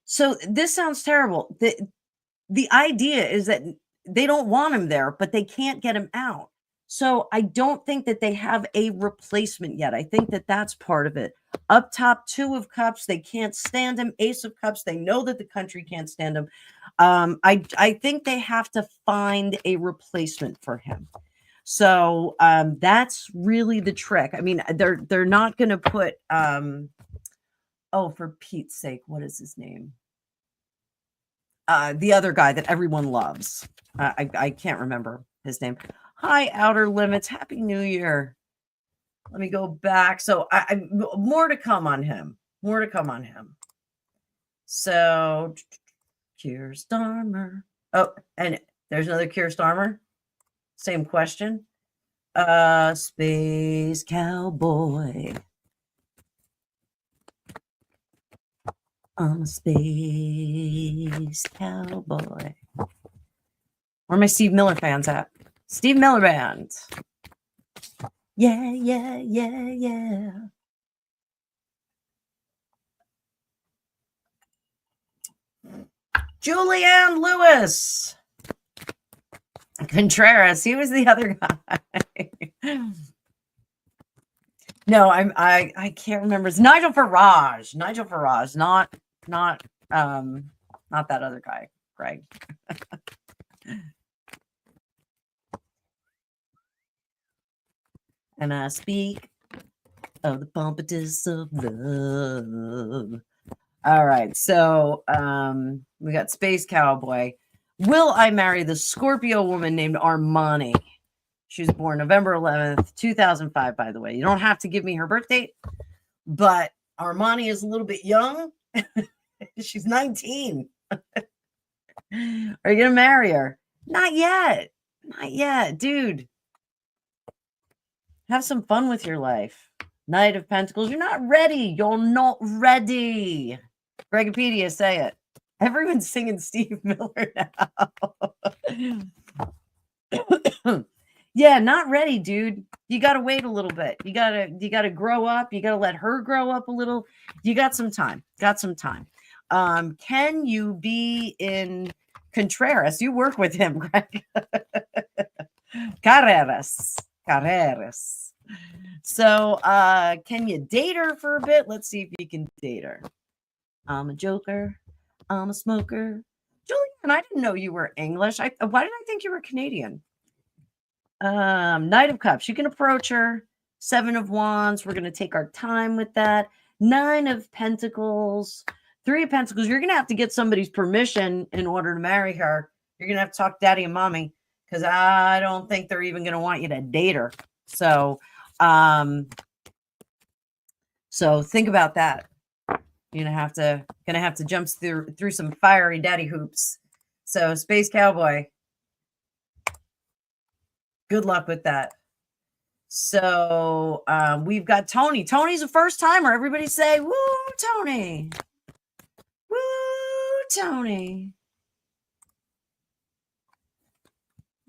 S1: So this sounds terrible. The idea is that they don't want him there, but they can't get him out. So I don't think that they have a replacement yet. I think that that's part of it. Up top, 2 of Cups. They can't stand him. Ace of Cups. They know that the country can't stand him. I think they have to find a replacement for him. So that's really the trick. I mean, they're not going to put oh, for Pete's sake, what is his name? The other guy that everyone loves. I can't remember his name. Hi, Outer Limits. Happy New Year. Let me go back. So more to come on him. More to come on him. So Keir Starmer. Oh, and there's another Keir Starmer. Same question. Space Cowboy. I'm a space cowboy. Where are my Steve Miller fans at? Steve Miller Band. Yeah, yeah, yeah, yeah. Julianne Lewis. Contreras. He was the other guy. No, I can't remember. It's Nigel Farage. Nigel Farage, not that other guy, Greg. And I speak of the pompatus of love. All right, so we got Space Cowboy. Will I marry the Scorpio woman named Armani? She was born November 11th, 2005, by the way. You don't have to give me her birth date, but Armani is a little bit young. She's 19. Are you going to marry her? Not yet. Not yet, dude. Have some fun with your life. Knight of Pentacles. You're not ready. You're not ready. Gregopedia, say it. Everyone's singing Steve Miller now. Yeah, not ready, dude. You got to wait a little bit. You got to grow up. You got to let her grow up a little. You got some time. Got some time. Can you be in Contreras? You work with him, Greg. Carreras. So, can you date her for a bit? Let's see if you can date her. I'm a joker. I'm a smoker. Julian, I didn't know you were English. Why did I think you were Canadian? Knight of Cups. You can approach her. 7 of Wands. We're going to take our time with that. 9 of Pentacles. 3 of Pentacles. You're going to have to get somebody's permission in order to marry her. You're going to have to talk to daddy and mommy because I don't think they're even going to want you to date her. So think about that. You're gonna have to jump through some fiery daddy hoops. So Space Cowboy, good luck with that. So we've got Tony. Tony's a first timer. Everybody say woo, Tony. Woo, Tony.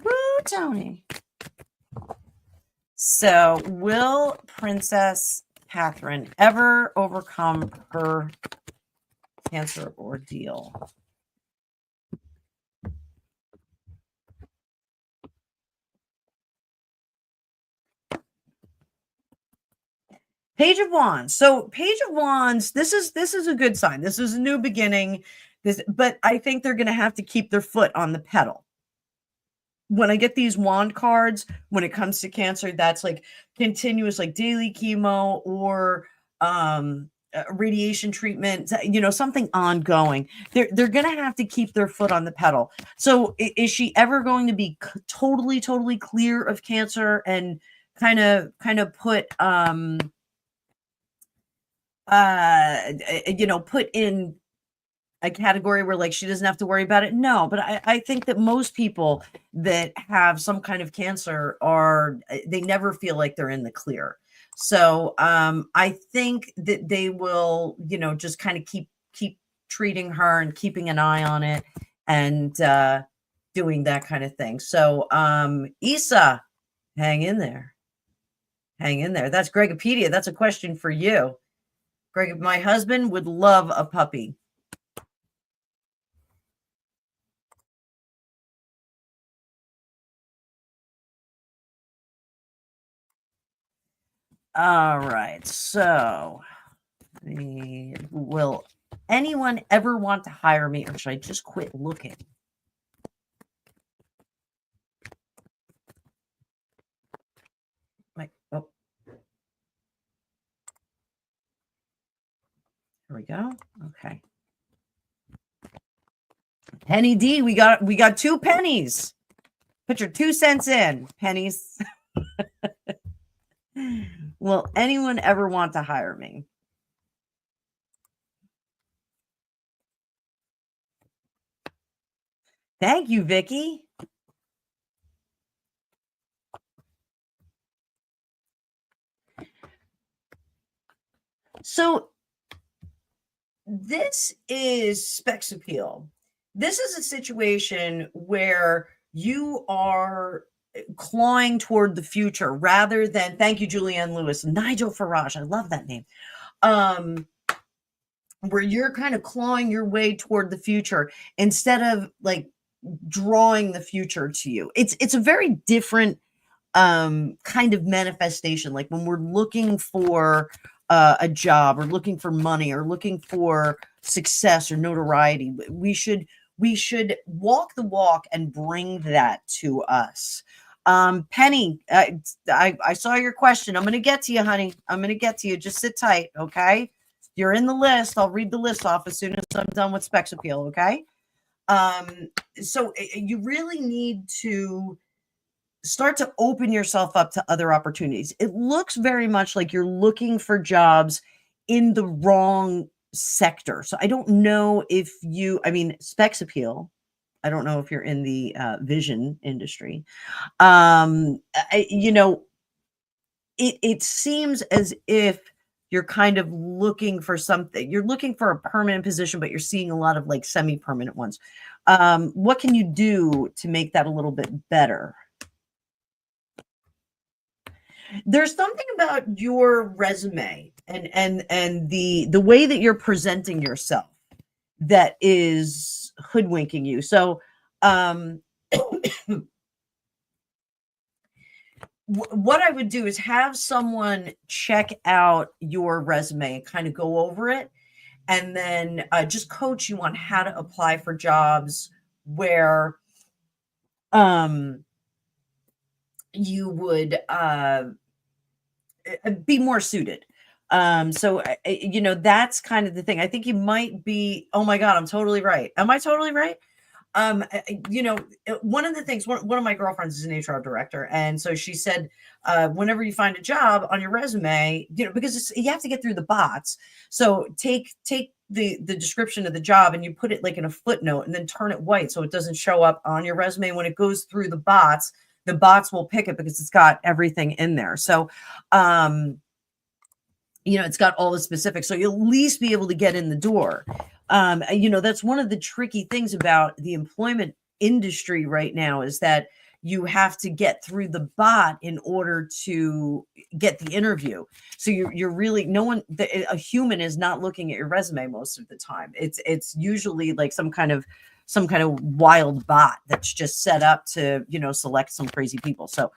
S1: Woo, Tony. So will Princess Catherine ever overcome her cancer ordeal? Page of Wands. So Page of Wands, this is a good sign. This is a new beginning. But I think they're going to have to keep their foot on the pedal. When I get these wand cards, when it comes to Cancer, that's like continuous, like daily chemo or radiation treatment, something ongoing. They're going to have to keep their foot on the pedal. So is she ever going to be totally clear of Cancer and kind of put put in a category where like she doesn't have to worry about it? No, but I think that most people that have some kind of cancer they never feel like they're in the clear. So I think that they will, just kind of keep treating her and keeping an eye on it and doing that kind of thing. So Isa, hang in there. That's Gregopedia. That's a question for you. Greg, my husband would love a puppy. All right, so will anyone ever want to hire me, or should I just quit looking? There we go. Okay. Penny D, we got 2 pennies. Put your 2 cents in, pennies. Will anyone ever want to hire me? Thank you, Vicky. So this is Specs Appeal. This is a situation where you are clawing toward the future rather than, thank you, Julianne Lewis, Nigel Farage. I love that name. Where you're kind of clawing your way toward the future instead of like drawing the future to you. It's a very different kind of manifestation. Like when we're looking for a job or looking for money or looking for success or notoriety, we should walk the walk and bring that to us. Penny, I saw your question. I'm going to get to you, honey. I'm going to get to you. Just sit tight. Okay. You're in the list. I'll read the list off as soon as I'm done with Specs Appeal. Okay. So you really need to start to open yourself up to other opportunities. It looks very much like you're looking for jobs in the wrong sector. So I don't know if Specs Appeal. I don't know if you're in the vision industry. It seems as if you're kind of looking for something. You're looking for a permanent position, but you're seeing a lot of like semi-permanent ones. What can you do to make that a little bit better? There's something about your resume and the way that you're presenting yourself that is hoodwinking you. So what I would do is have someone check out your resume and kind of go over it, and then just coach you on how to apply for jobs where you would be more suited. So that's kind of the thing. I think you might be, oh my God, I'm totally right. Am I totally right? One of the things, one of my girlfriends is an HR director. And so she said, whenever you find a job on your resume, because you have to get through the bots. So take the description of the job and you put it like in a footnote and then turn it white so it doesn't show up on your resume. When it goes through the bots will pick it because it's got everything in there. So, it's got all the specifics. So you'll at least be able to get in the door. That's one of the tricky things about the employment industry right now is that you have to get through the bot in order to get the interview. So you're really, a human is not looking at your resume most of the time. It's usually like some kind of wild bot that's just set up to, select some crazy people. So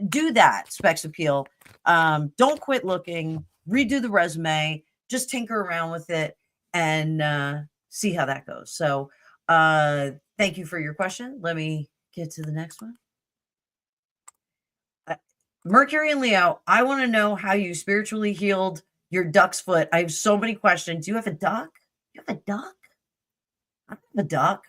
S1: do that, Specs Appeal. Don't quit looking, redo the resume, just tinker around with it and see how that goes. So thank you for your question. Let me get to the next one. Mercury and Leo, I want to know how you spiritually healed your duck's foot. I have so many questions. You have a duck? You have a duck? I don't have a duck.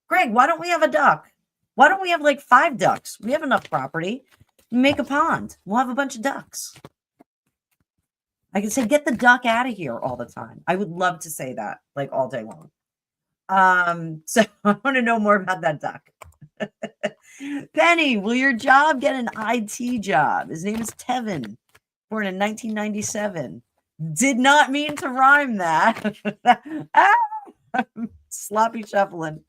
S1: Greg, why don't we have a duck? Why don't we have like 5 ducks? We have enough property. Make a pond. We'll have a bunch of ducks. I can say, get the duck out of here all the time. I would love to say that like all day long. So I want to know more about that duck. Penny, will your job get an IT job? His name is Tevin, born in 1997. Did not mean to rhyme that. Sloppy shuffling.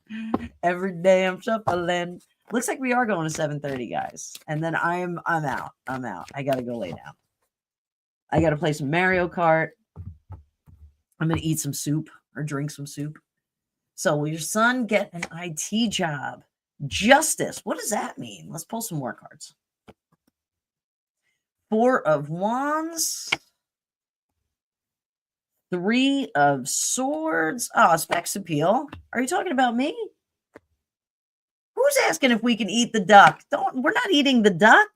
S1: Every day I'm shuffling. Looks like we are going to 7:30, guys. And then I'm out. I got to go lay down. I got to play some Mario Kart. I'm going to eat some soup or drink some soup. So will your son get an IT job? Justice. What does that mean? Let's pull some more cards. 4 of Wands. 3 of Swords. Oh, Specs Appeal. Are you talking about me? Who's asking if we can eat the duck? We're not eating the duck.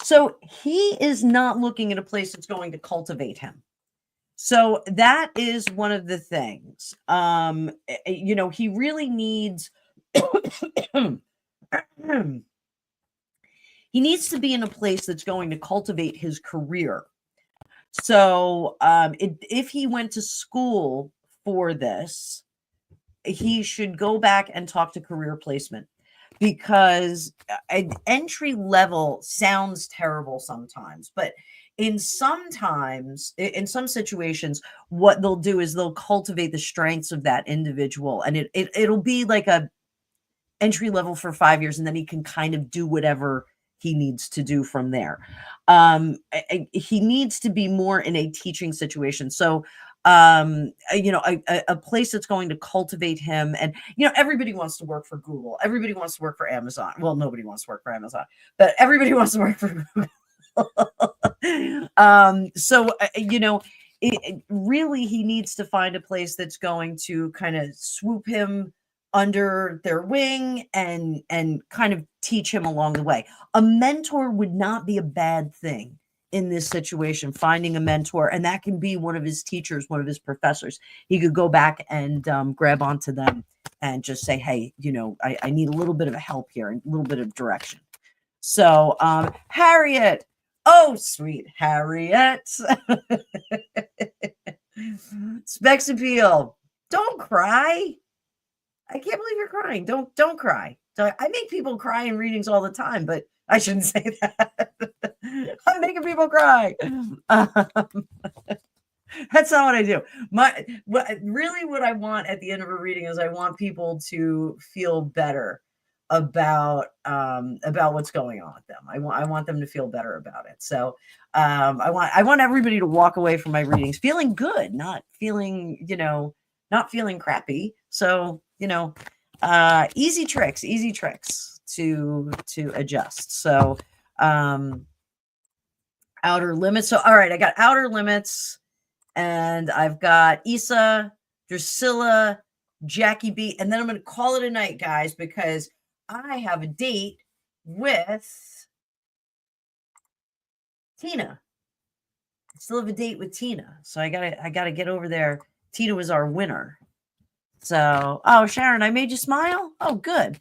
S1: So he is not looking at a place that's going to cultivate him. So that is one of the things. You know, he really needs he needs to be in a place that's going to cultivate his career. So if he went to school for this, he should go back and talk to career placement, because an entry level sounds terrible sometimes, but in some situations, what they'll do is they'll cultivate the strengths of that individual, and it'll be like a entry level for 5 years, and then he can kind of do whatever he needs to do from there. He needs to be more in a teaching situation. So you know, a place that's going to cultivate him. And you know, everybody wants to work for Google, everybody wants to work for Amazon. Well, nobody wants to work for Amazon, but everybody wants to work for Google. So you know, really he needs to find a place that's going to kind of swoop him under their wing and kind of teach him along the way. A mentor would not be a bad thing in this situation, finding a mentor, and that can be one of his teachers, one of his professors. He could go back and grab onto them and just say, hey, you know, I need a little bit of help here and a little bit of direction. So Harriet, oh sweet Harriet. Specs appeal, don't cry. I can't believe you're crying. Don't cry. I make people cry in readings all the time, but I shouldn't say that. I'm making people cry. That's not what I do. What I want at the end of a reading is I want people to feel better about what's going on with them. I want them to feel better about it. So I want everybody to walk away from my readings feeling good, not feeling, you know, not feeling crappy. So, you know, easy tricks to adjust. So outer limits. So all right, I got outer limits, and I've got Issa, Drusilla, Jackie B, and then I'm going to call it a night, guys, because I have a date with Tina. I still have a date with Tina, so I gotta get over there. Tina was our winner. So, oh, Sharon, I made you smile. Oh, good,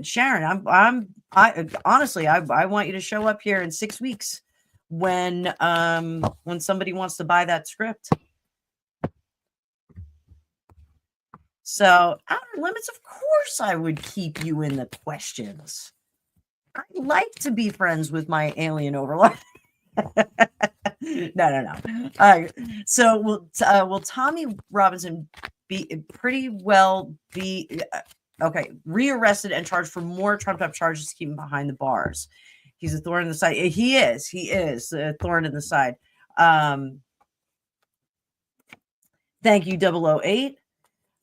S1: Sharon. I honestly, I want you to show up here in 6 weeks when somebody wants to buy that script. So, outer limits, of course, I would keep you in the questions. I like to be friends with my alien overlord. No. So will Tommy Robinson be okay, rearrested and charged for more trumped up charges to keep him behind the bars? He's a thorn in the side. He is a thorn in the side. Thank you, 008.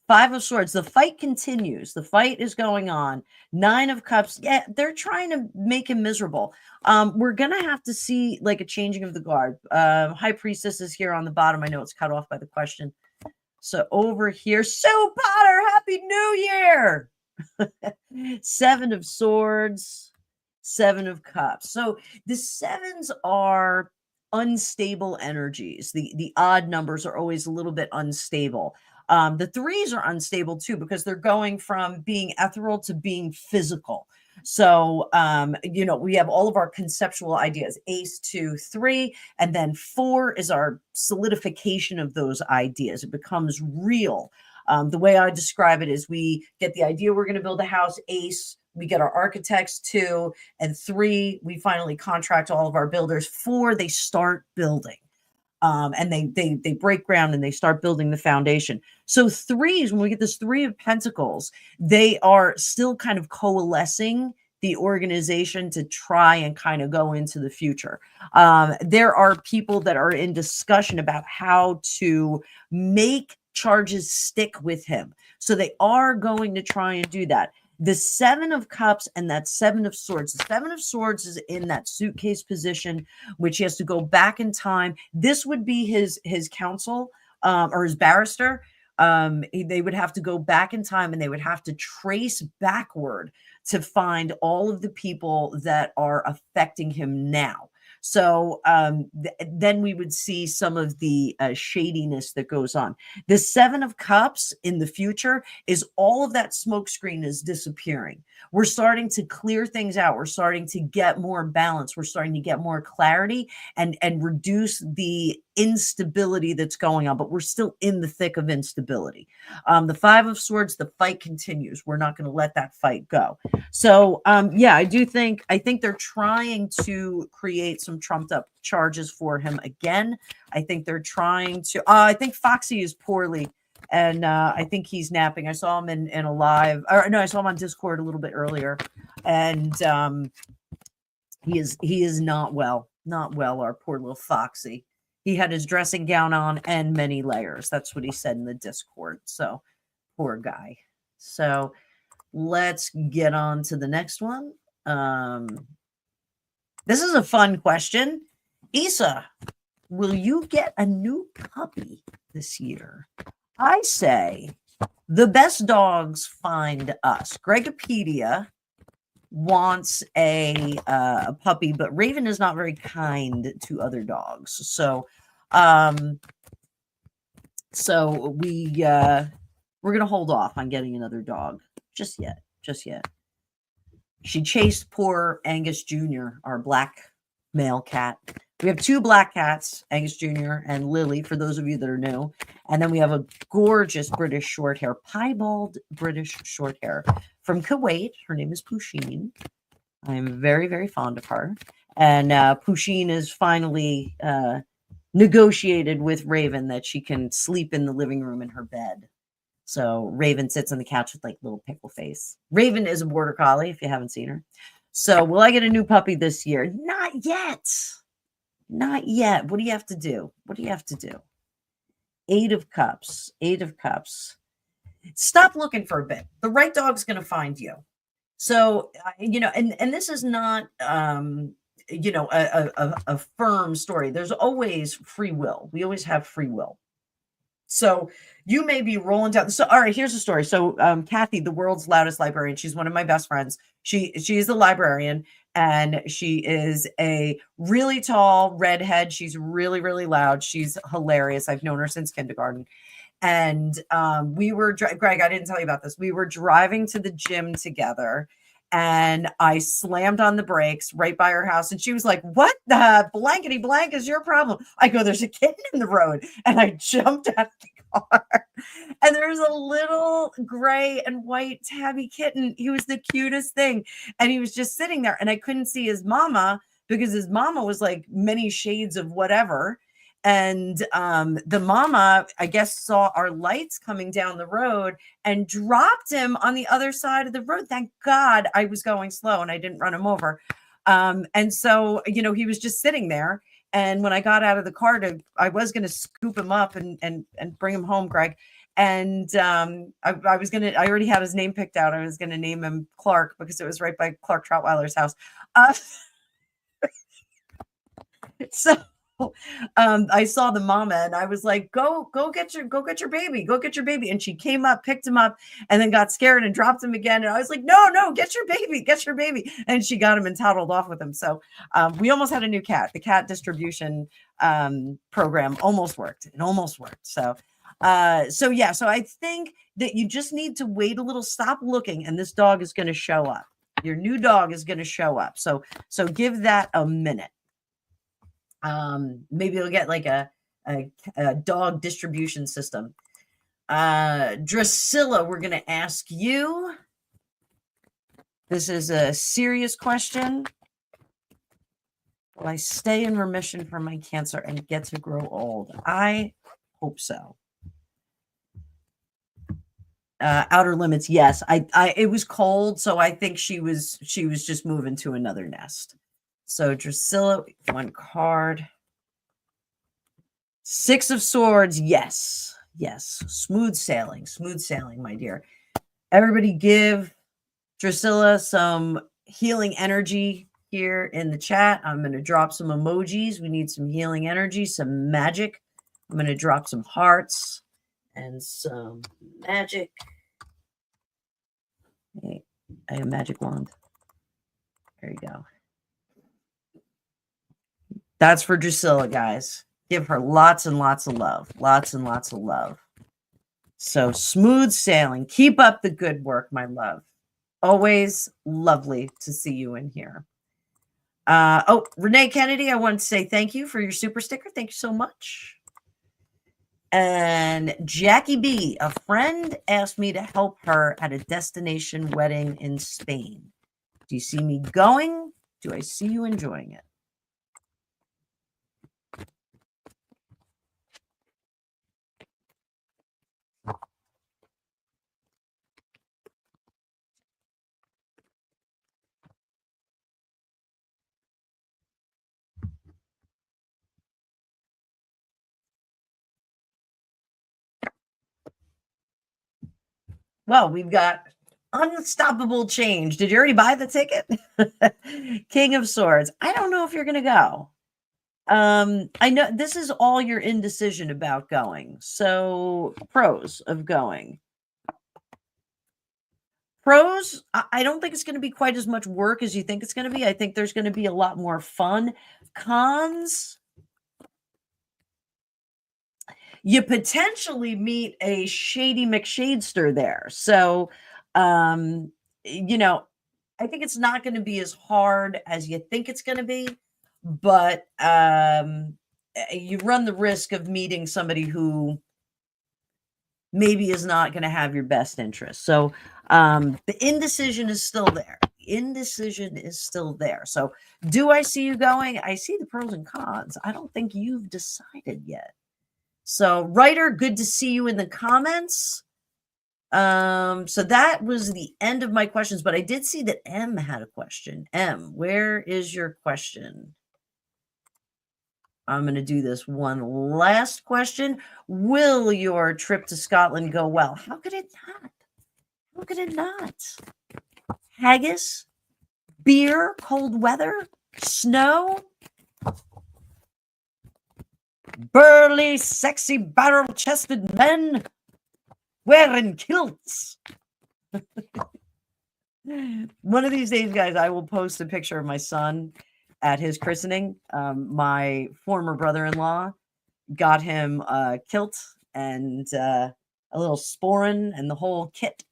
S1: 5 of Swords. The fight continues. The fight is going on. 9 of Cups. Yeah, they're trying to make him miserable. We're going to have to see like a changing of the guard. High Priestess is here on the bottom. I know it's cut off by the question. So over here, Sue Potter, Happy New Year. 7 of Swords, 7 of Cups. So the 7s are unstable energies. The odd numbers are always a little bit unstable. The 3s are unstable too, because they're going from being ethereal to being physical. So, you know, we have all of our conceptual ideas, Ace, 2, 3, and then 4 is our solidification of those ideas. It becomes real. The way I describe it is we get the idea we're going to build a house, Ace, we get our architects, 2, and 3, we finally contract all of our builders. 4, they start building. And they break ground and they start building the foundation. So 3s, when we get this 3 of Pentacles, they are still kind of coalescing the organization to try and kind of go into the future. There are people that are in discussion about how to make charges stick with him. So they are going to try and do that. The 7 of Cups and that 7 of Swords. The 7 of Swords is in that suitcase position, which he has to go back in time. This would be his counsel or his barrister. They would have to go back in time and they would have to trace backward to find all of the people that are affecting him now. So then we would see some of the shadiness that goes on. The Seven of Cups in the future is all of that smokescreen is disappearing. We're starting to clear things out. We're starting to get more balance. We're starting to get more clarity and reduce the instability that's going on, but we're still in the thick of instability. The Five of Swords, the fight continues. We're not going to let that fight go. So yeah, I think they're trying to create some trumped up charges for him again. I think they're trying to, I think Foxy is poorly, and I think he's napping. I saw him in a live, or no, I saw him on Discord a little bit earlier, and he is not well, our poor little Foxy. He had his dressing gown on and many layers. That's what he said in the Discord. So poor guy. So let's get on to the next one. This is a fun question. Isa, will you get a new puppy this year? I say the best dogs find us. Gregopedia wants a puppy, but Raven is not very kind to other dogs. So we're gonna hold off on getting another dog just yet. She chased poor Angus Jr., our black male cat. We have two black cats, Angus Jr. and Lily, for those of you that are new. And then we have a gorgeous British short hair, piebald British short hair from Kuwait. Her name is Pusheen. I'm very, very fond of her. And Pusheen is finally negotiated with Raven that she can sleep in the living room in her bed. So Raven sits on the couch with like little pickle face. Raven is a border collie, if you haven't seen her. So will I get a new puppy this year? Not yet. Not yet. What do you have to do? Eight of Cups. Stop looking for a bit. The right dog's going to find you. So, and this is not, a firm story. There's always free will. We always have free will. So you may be rolling down. So, all right, here's the story. So Kathy, the world's loudest librarian, she's one of my best friends. She is a librarian, and she is a really tall redhead. She's really, really loud. She's hilarious. I've known her since kindergarten. And we were, Greg, I didn't tell you about this. We were driving to the gym together, and I slammed on the brakes right by her house. And she was like, what the blankety blank is your problem? I go, there's a kitten in the road. And I jumped out of the car. And there's a little gray and white tabby kitten. He was the cutest thing. And he was just sitting there. And I couldn't see his mama because his mama was like many shades of whatever. And the mama, I guess, saw our lights coming down the road and dropped him on the other side of the road. Thank God I was going slow and I didn't run him over. And so, he was just sitting there. And when I got out of the car, I was going to scoop him up and bring him home, Greg. And I already had his name picked out. I was going to name him Clark because it was right by Clark Troutweiler's house. So I saw the mama and I was like, go get your baby. And she came up, picked him up, and then got scared and dropped him again. And I was like, no, get your baby. And she got him and toddled off with him. So we almost had a new cat. The cat distribution program almost worked. It almost worked. So I think that you just need to wait a little, stop looking, and this dog is going to show up. Your new dog is going to show up. So give that a minute. Maybe you'll get like a dog distribution system. Drusilla, we're going to ask you. This is a serious question. Will I stay in remission from my cancer and get to grow old? I hope so. Outer limits, yes. It was cold, so I think she was just moving to another nest. So Drusilla, one card. Six of Swords, yes. Smooth sailing, my dear. Everybody give Drusilla some healing energy here in the chat. I'm going to drop some emojis. We need some healing energy, some magic. I'm going to drop some hearts and some magic. Okay. I have a magic wand. There you go. That's for Drusilla, guys. Give her lots and lots of love. Lots and lots of love. So smooth sailing. Keep up the good work, my love. Always lovely to see you in here. Oh, Renee Kennedy, I want to say thank you for your super sticker. Thank you so much. And Jackie B, a friend asked me to help her at a destination wedding in Spain. Do you see me going? Do I see you enjoying it? Well, we've got unstoppable change. Did you already buy the ticket? King of Swords. I don't know if you're going to go. I know this is all your indecision about going. So pros of going. Pros, I don't think it's going to be quite as much work as you think it's going to be. I think there's going to be a lot more fun. Cons, you potentially meet a shady McShadester there. So, you know, I think it's not going to be as hard as you think it's going to be, but you run the risk of meeting somebody who maybe is not going to have your best interest. So the indecision is still there. Indecision is still there. So do I see you going? I see the pros and cons. I don't think you've decided yet. So writer, good to see you in the comments. So that was the end of my questions, but I did see that M had a question. M, where is your question? I'm going to do this one last question. Will your trip to Scotland go well? How could it not? How could it not? Haggis, beer, cold weather, snow, burly, sexy, barrel-chested men wearing kilts. One of these days, guys, I will post a picture of my son at his christening. My former brother-in-law got him a kilt and a little sporran and the whole kit.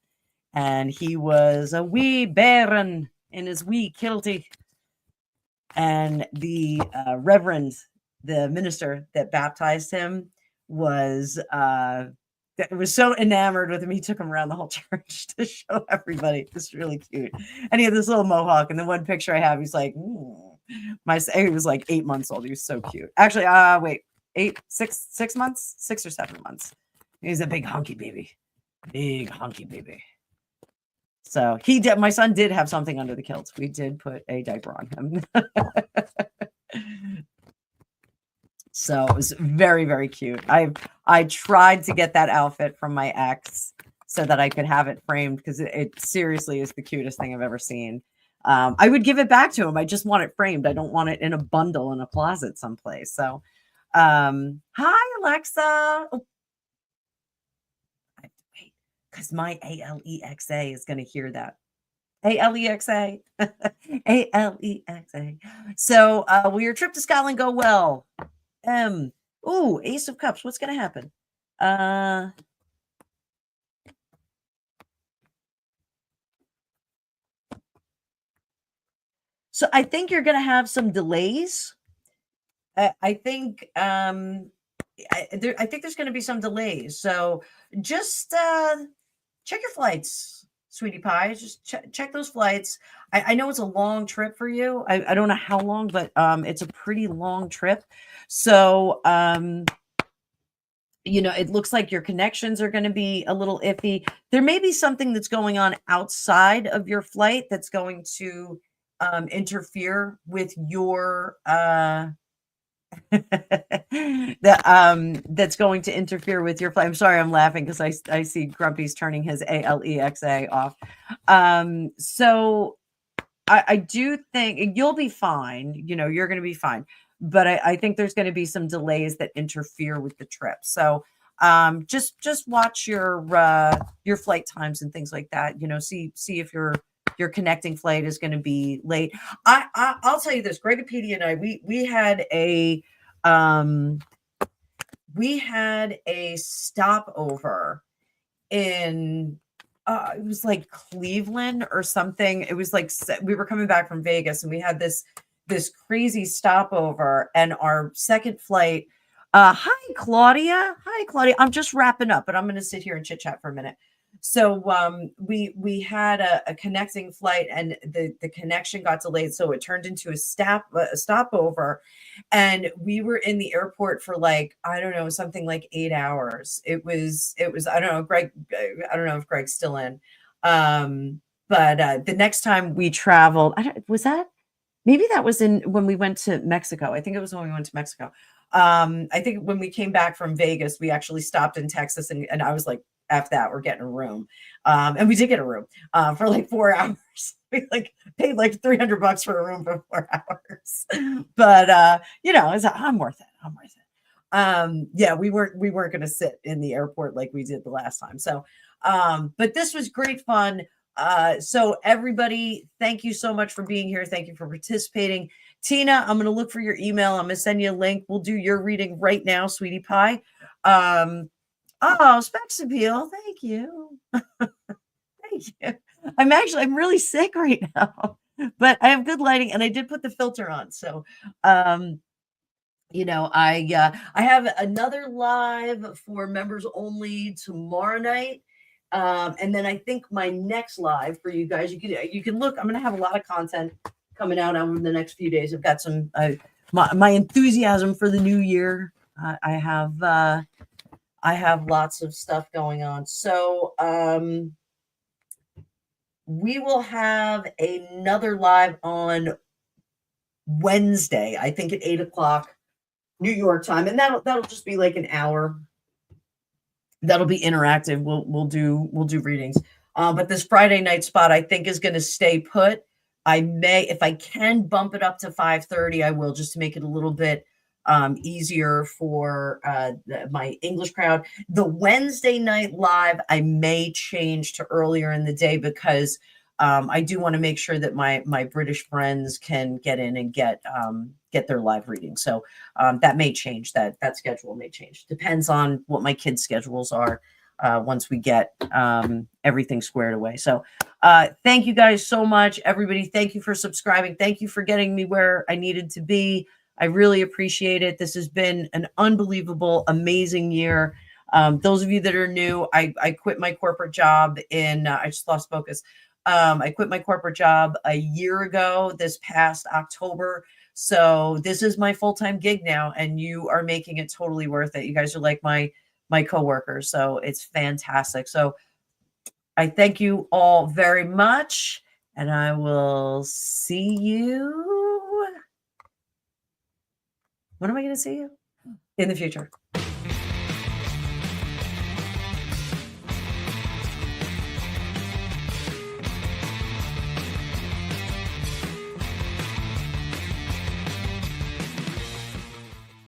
S1: And he was a wee baron in his wee kilty. And the reverend, the minister that baptized him, was so enamored with him, he took him around the whole church to show everybody. It's really cute. And he had this little mohawk. And the one picture I have, he's like, he was like 8 months old. He was so cute. Actually, wait, 6 months, 6 or 7 months. He's a big hunky baby. Big hunky baby. So my son did have something under the kilt. We did put a diaper on him. So it was very, very cute. I tried to get that outfit from my ex so that I could have it framed because it seriously is the cutest thing I've ever seen. I would give it back to him. I just want it framed. I don't want it in a bundle in a closet someplace. So, hi, Alexa. Oh. I have to wait because my ALEXA is going to hear that. ALEXA. ALEXA. So, will your trip to Scotland go well? Ooh, Ace of Cups. What's going to happen? So I think you're going to have some delays. I think I think there's going to be some delays. So just check your flights, sweetie pie. Just check those flights. I know it's a long trip for you. I don't know how long, but it's a pretty long trip. So you know, it looks like your connections are going to be a little iffy. There may be something that's going on outside of your flight that's going to interfere with your that's going to interfere with your flight. I'm sorry, I'm laughing because I see Grumpy's turning his ALEXA off. So I do think you'll be fine. You know, you're going to be fine. But I think there's going to be some delays that interfere with the trip. So just watch your flight times and things like that. You know, see if your your connecting flight is going to be late. I'll tell you this, Gregopedia and I, we had a stopover in it was like Cleveland or something. It was like we were coming back from Vegas, and we had this crazy stopover, and our second flight. Hi Claudia. I'm just wrapping up, but I'm going to sit here and chit chat for a minute. So we had a connecting flight, and the connection got delayed, so it turned into a stopover, and we were in the airport for like, I don't know, something like 8 hours. It was I don't know, Greg, I don't know if Greg's still in, but the next time we traveled, was that, maybe that was when we went to Mexico. I think it was when we went to Mexico. I think when we came back from Vegas, we actually stopped in Texas, and I was like, after that, we're getting a room. And we did get a room for like 4 hours. We like paid like $300 for a room for 4 hours. But you know, I'm worth it. I'm worth it. Yeah, we weren't going to sit in the airport like we did the last time. So but this was great fun. So everybody, thank you so much for being here. Thank you for participating. Tina, I'm going to look for your email. I'm going to send you a link. We'll do your reading right now, sweetie pie. Oh, Specs Appeal. Thank you. Thank you. I'm really sick right now, but I have good lighting, and I did put the filter on. So, you know, I have another live for members only tomorrow night. And then I think my next live for you guys, you can look, I'm going to have a lot of content coming out over the next few days. I've got some, my enthusiasm for the new year. I have lots of stuff going on. So we will have another live on Wednesday, I think at 8:00 New York time. And that'll just be like an hour. That'll be interactive. We'll do readings. But this Friday night spot, I think, is going to stay put. I may, if I can bump it up to 5:30, I will, just to make it a little bit easier for my English crowd. The Wednesday night live, I may change to earlier in the day, because I do want to make sure that my British friends can get in and get their live reading. So that may change. That schedule may change. Depends on what my kids' schedules are once we get everything squared away. So thank you guys so much, everybody. Thank you for subscribing. Thank you for getting me where I needed to be. I really appreciate it. This has been an unbelievable, amazing year. Those of you that are new, I quit my corporate job I just lost focus. I quit my corporate job a year ago, this past October. So this is my full-time gig now, and you are making it totally worth it. You guys are like my coworkers. So it's fantastic. So I thank you all very much, and I will see you. When am I going to see you? In the future.